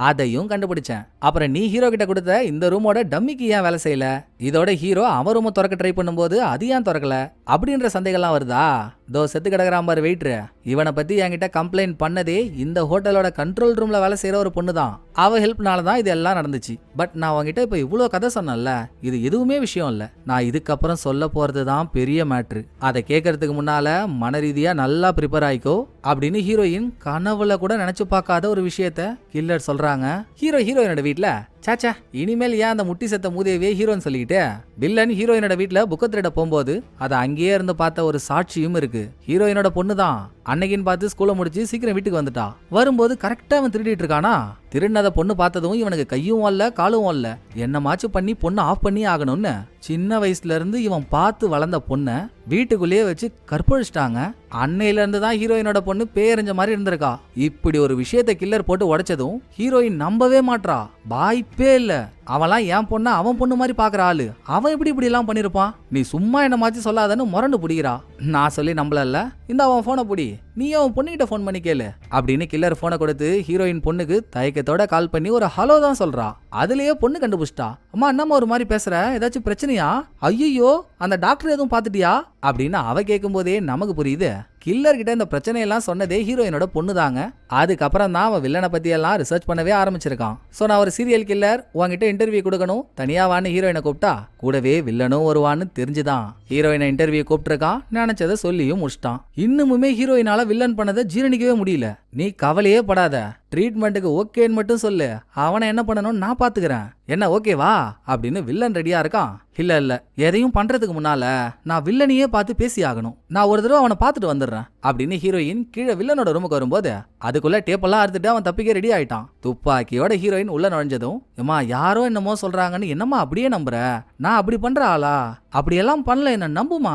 அதையும் கண்டுபிடிச்சேன். அப்புறம் நீ ஹீரோ கிட்ட கொடுத்த இந்த ரூமோட டம்மிக்கு ஏன் வேலை செய்யல? இதோட ஹீரோ அவன் ரூமை திறக்க ட்ரை பண்ணும்போது அது ஏன் திறக்கல அப்படின்ற சந்தேகம்லாம் வருதா? தோ செத்து கிடக்குறான் பாரு வெயிட்ரு, இவனை பத்தி என்கிட்ட கம்ப்ளைண்ட் பண்ணதே இந்த ஹோட்டலோட கண்ட்ரோல் ரூம்ல வேலை செய்யற ஒரு பொண்ணு தான். அவ ஹெல்ப்னால தான் இது எல்லாம் நடந்துச்சு. பட் நான் உங்ககிட்ட இப்ப இவ்வளவு கதை சொன்னேன்ல, இது எதுவுமே விஷயம் இல்ல. நான் இதுக்கப்புறம் சொல்ல போறது தான் பெரிய மேட்ரு. அதை கேட்கறதுக்கு முன்னால மன ரீதியா நல்லா ப்ரிப்பேர் ஆயிக்கோ அப்படின்னு ஹீரோயின் கனவுல கூட நினைச்சு பார்க்காத ஒரு விஷயத்த கில்லர் சொல்றாங்க. ஹீரோயினோட வீட்டுல சாச்சா இனிமேல் ஏன் அந்த முட்டி செத்த மூதேவியே ஹீரோன்னு சொல்லிக்கிட்டு வில்லன் ஹீரோயினோட வீட்டுல புக்க திருட போகும்போது அதை அங்கேயே இருந்து பார்த்த ஒரு சாட்சியும் இருக்கு. ஹீரோயினோட பொண்ணு தான். அன்னைக்குன்னு பார்த்து ஸ்கூலை முடிச்சு சீக்கிரம் வீட்டுக்கு வந்துட்டா. வரும்போது கரெக்டா அவன் திருடிட்டு இருக்கானா? திருடினத பொண்ணு பார்த்ததும் இவனுக்கு கையும் வரல காலும் வரல, என்னமாச்சும் பண்ணி பொண்ணு ஆஃப் பண்ணி ஆகணும்னு சின்ன வயசுல இருந்து இவன் பார்த்து வளர்ந்த பொண்ணை வீட்டுக்குள்ளேயே வச்சு கற்பழிச்சிட்டாங்க. அன்னையில இருந்து தான் ஹீரோயினோட பொண்ணு பேரஞ்ச மாதிரி இருந்திருக்கா. இப்படி ஒரு விஷயத்தை கில்லர் போட்டு உடைச்சதும் ஹீரோயின் நம்பவே மாட்றா. வாய்ப்பே இல்ல, அவன்லாம் என் பொண்ண அவன் பொண்ணு மாதிரி பாக்குற ஆளு, அவன் இப்படி எல்லாம் பண்ணிருப்பான்? நீ சும்மா என்ன மாத்தி சொல்லாதன்னு முரண்டு புடிக்கிறா. நான் சொல்லி நம்பலல்ல, இந்த அவன் போனை புடி, நீ அவன் பொண்ணுகிட்ட போன் பண்ணி கேளு அப்படின்னு கில்லர் போனை கொடுத்து ஹீரோயின் பொண்ணுக்கு தயக்கத்தோட கால் பண்ணி ஒரு ஹலோ தான் சொல்றா. அதுலயே பொண்ணு கண்டுபிடிச்சிட்டா. அம்மா என்னம்மா ஒரு மாதிரி பேசுற, ஏதாச்சும் பிரச்சனையா? ஐயோ அந்த டாக்டர் எதுவும் பாத்துட்டியா அப்படின்னு அவ கேட்கும் போதே நமக்கு புரியுது கில்லர் கிட்ட இந்த பிரச்சனையெல்லாம் சொன்னதே ஹீரோயினோட பொண்ணு தாங்க. அதுக்கப்புறம் தான் அவன் வில்லனை பத்தி எல்லாம் ரிசர்ச் பண்ணவே ஆரம்பிச்சிருக்கான். சோ நான் ஒரு சீரியல் கில்லர் உங்ககிட்ட இன்டர்வியூ கொடுக்கணும், தனியா வான்னு ஹீரோயினை கூப்பிட்டா கூடவே வில்லனும் வருவான்னு தெரிஞ்சுதான் ஹீரோயினை இன்டர்வியூ கூப்பிட்டுருக்கான். நினைச்சதை சொல்லியும் முடிச்சிட்டான். இன்னுமுமே ஹீரோயினால வில்லன் பண்ணதை ஜீரணிக்கவே முடியல. நீ கவலையே படாத, ட்ரீட்மெண்ட்டுக்கு ஓகேன்னு மட்டும் சொல்லு, அவனை என்ன பண்ணணும் நான் பாத்துக்கிறேன், என்ன ஓகேவா அப்படின்னு வில்லன் ரெடியா இருக்கான். இல்ல எதையும் பண்றதுக்கு முன்னால நான் வில்லனையே பார்த்து பேசி ஆகணும், நான் ஒரு தடவை அவனை பார்த்துட்டு வந்துடுறேன் அப்படின்னு ஹீரோயின் கீழே வில்லனோட ரூமுக்கு வரும்போது அதுக்குள்ள டேப்பெல்லாம் அறுத்துட்டு அவன் தப்பிக்க ரெடி ஆயிட்டான். துப்பாக்கியோட ஹீரோயின் உள்ள நுழைஞ்சதும் ஏமா யாரோ என்னமோ சொல்றாங்கன்னு என்னம்மா அப்படியே நம்புற, நான் அப்படி பண்ற ஆளா, அப்படியெல்லாம் பண்ணல என்ன நம்புமா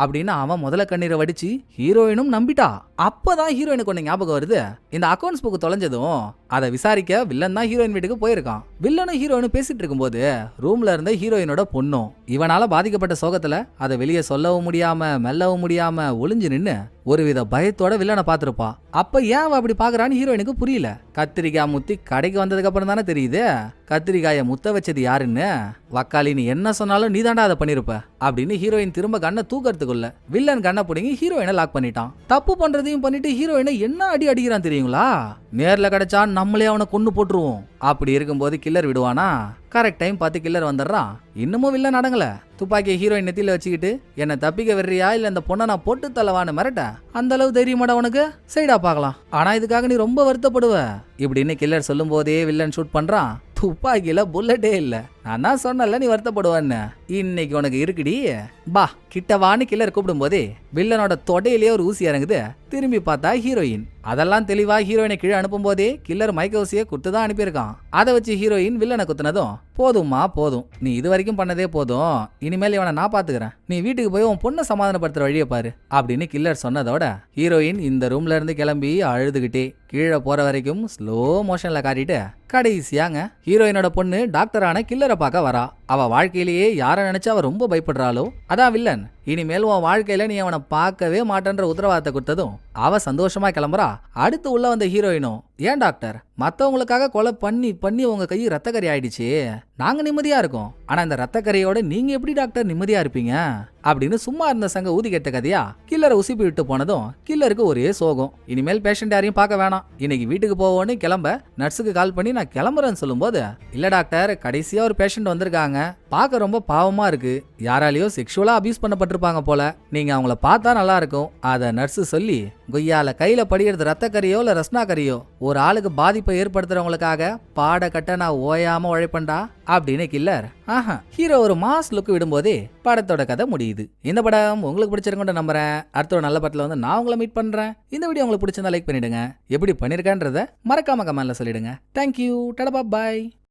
அப்படின்னு அவன் முதல்ல கண்ணீரை வடிச்சு ஹீரோயினும் நம்பிட்டா. அப்பதான் ஹீரோயினுக்கு ஒண்ணு ஞாபகம் வருது. இந்த அக்கௌண்ட்ஸ் புக் தொலைஞ்சதும் அதை விசாரிக்க வில்லன் தான் ஹீரோயின் வீட்டுக்கு போயிருக்கான். வில்லனும் ஹீரோயினும் பேசிட்டு இருக்கும்போது ரூம்ல இருந்த ஹீரோயினோட பொண்ணும் இவனால பாதிக்கப்பட்ட சோகத்துல அதை வெளியே சொல்லவும் முடியாம மெல்லவும் முடியாம ஒளிஞ்சு நின்னு ஒருவித பயத்தோட வில்லனை பார்த்திருப்பா. அப்ப ஏன் அவ அப்படி பாக்குறான்னு ஹீரோயினுக்கு புரியல. கத்திரிக்காய் முத்தி கடைக்கு வந்ததுக்கு அப்புறம் தானே தெரியுது கத்திரிக்காய முத்த வச்சது யாருன்னு. வக்காளி நீ என்ன சொன்னாலும் நீ தாண்டா அதை பண்ணிருப்ப அப்படின்னு ஹீரோயின் திரும்ப கண்ணை தூக்கறதுக்குள்ள வில்லன் கண்ணை பிடிங்கி ஹீரோயினை லாக் பண்ணிட்டான். தப்பு பண்றதையும் பண்ணிட்டு ஹீரோயினை என்ன அடி அடிக்கிறான் தெரியுங்களா? நேர்ல கிடைச்சா நம்மளே அவனை கொன்னு போட்டுருவோம். அப்படி இருக்கும்போது கில்லர் விடுவானா? கரெக்ட் டைம் பார்த்து கில்லர் வந்துடுறான். இன்னமும் வில்லன் அடங்கல. துப்பாக்கியை ஹீரோயின் நெத்தியில வச்சுக்கிட்டு என்ன தப்பிக்க வர்றியா இல்ல இந்த பொண்ணை நான் போட்டு தள்ளவான்னு மிரட்ட. அந்த அளவு தைரியமாடா உனக்கு? சைடா பார்க்கலாம். ஆனா இதுக்காக நீ ரொம்ப வருத்தப்படுவ இப்படின்னு கில்லர் சொல்லும் போதே வில்லன் ஷூட் பண்றான். துப்பாக்கியில புல்லட்டே இல்ல. நான் தான் சொன்னல நீ வருத்தப்படுவான்னு. இன்னைக்கு உனக்கு இருக்குடி பா கிட்டவான்னு கில்லர் கூப்பிடும் போதே வில்லனோட தொடையிலேயே ஒரு ஊசி இறங்குது. திரும்பி பார்த்தா ஹீரோயின். அதெல்லாம் தெளிவா ஹீரோயினை கீழே அனுப்பும் போதே கில்லர் மைக்க ஊசியை குத்துதான் அனுப்பியிருக்கான். அதை வச்சு ஹீரோயின் வில்லனை குத்துனதும் போதும்மா போதும் நீ இது வரைக்கும் பண்ணதே போதும் இனிமேல் இவனை நான் பாத்துக்கிறேன் நீ வீட்டுக்கு போய் உன் பொண்ணை சமாதானப்படுத்துற வழியை பாரு அப்படின்னு கில்லர் சொன்னதோட ஹீரோயின் இந்த ரூம்ல இருந்து கிளம்பி அழுதுகிட்டே கீழே போற வரைக்கும் ஸ்லோ மோஷன்ல காட்டிட்டு கடைசியாங்க ஹீரோயினோட பொண்ணு டாக்டரான கில்லரை பார்க்க வரா. அவ வாழ்க்கையிலேயே யாரை நினைச்சு அவ ரொம்ப பயப்படுறாளோ அதான் வில்லன். இனிமேல் உன் வாழ்க்கையில நீ அவனை பார்க்கவே மாட்டேன்ற உத்தரவாதத்தை கொடுத்ததும் அவ சந்தோஷமா கிளம்புறா. அடுத்து உள்ள வந்த ஹீரோயினும் ஏன் டாக்டர் மத்தவங்களுக்காக கொலை பண்ணி பண்ணி உங்க கை ரத்தக்கறி ஆயிடுச்சு நாங்க நிம்மதியா இருக்கோம் ஆனா இந்த ரத்தக்கரையோட நீங்க எப்படி டாக்டர் நிம்மதியா இருப்பீங்க அப்படின்னு சும்மா இருந்த சங்க ஊதி கேட்ட கதையா கில்லரை உசுப்பி விட்டு போனதும் கில்லருக்கு ஒரே சோகம். இனிமேல் பேஷண்ட் யாரையும் பார்க்க வேணாம் இன்னைக்கு வீட்டுக்கு போவோன்னு கிளம்ப நர்ஸுக்கு கால் பண்ணி நான் கிளம்புறேன்னு சொல்லும் போது இல்ல டாக்டர் கடைசியா ஒரு பேஷண்ட் வந்திருக்காங்க பார்க்க ரொம்ப பாவமா இருக்கு யாராலையோ செக்ஷுவலா அபியூஸ் பண்ணப்பட்டிருப்பாங்க போல நீங்க அவங்கள பார்த்தா நல்லா இருக்கும் அத நர்ஸ் சொல்லி கொய்யால கையில படிக்கிறது ரத்தக்கறியோ இல்ல ரஸ்னா கறியோ ஒரு ஆளுக்கு பாதிப்பை ஏற்படுத்துறவங்களுக்காக பாட கட்ட நான் ஓயாம உழைப்பண்டா அப்படின்னு கில்லர் ஹீரோ ஒரு மாஸ் லுக் விடும்போதே படத்தோட கதை முடியுது. இந்த படம் உங்களுக்கு பிடிச்சிருக்கோன்னு நம்புறேன். அடுத்த ஒரு நல்ல படத்துல வந்து நான் உங்களை மீட் பண்றேன். இந்த வீடியோ உங்களுக்கு பிடிச்சிருந்தா லைக் பண்ணிடுங்க. எப்படி பண்ணிருக்கேன்றத மறக்காம கமெண்ட்ல சொல்லிடுங்க. தேங்க்யூ. டடா பாய்.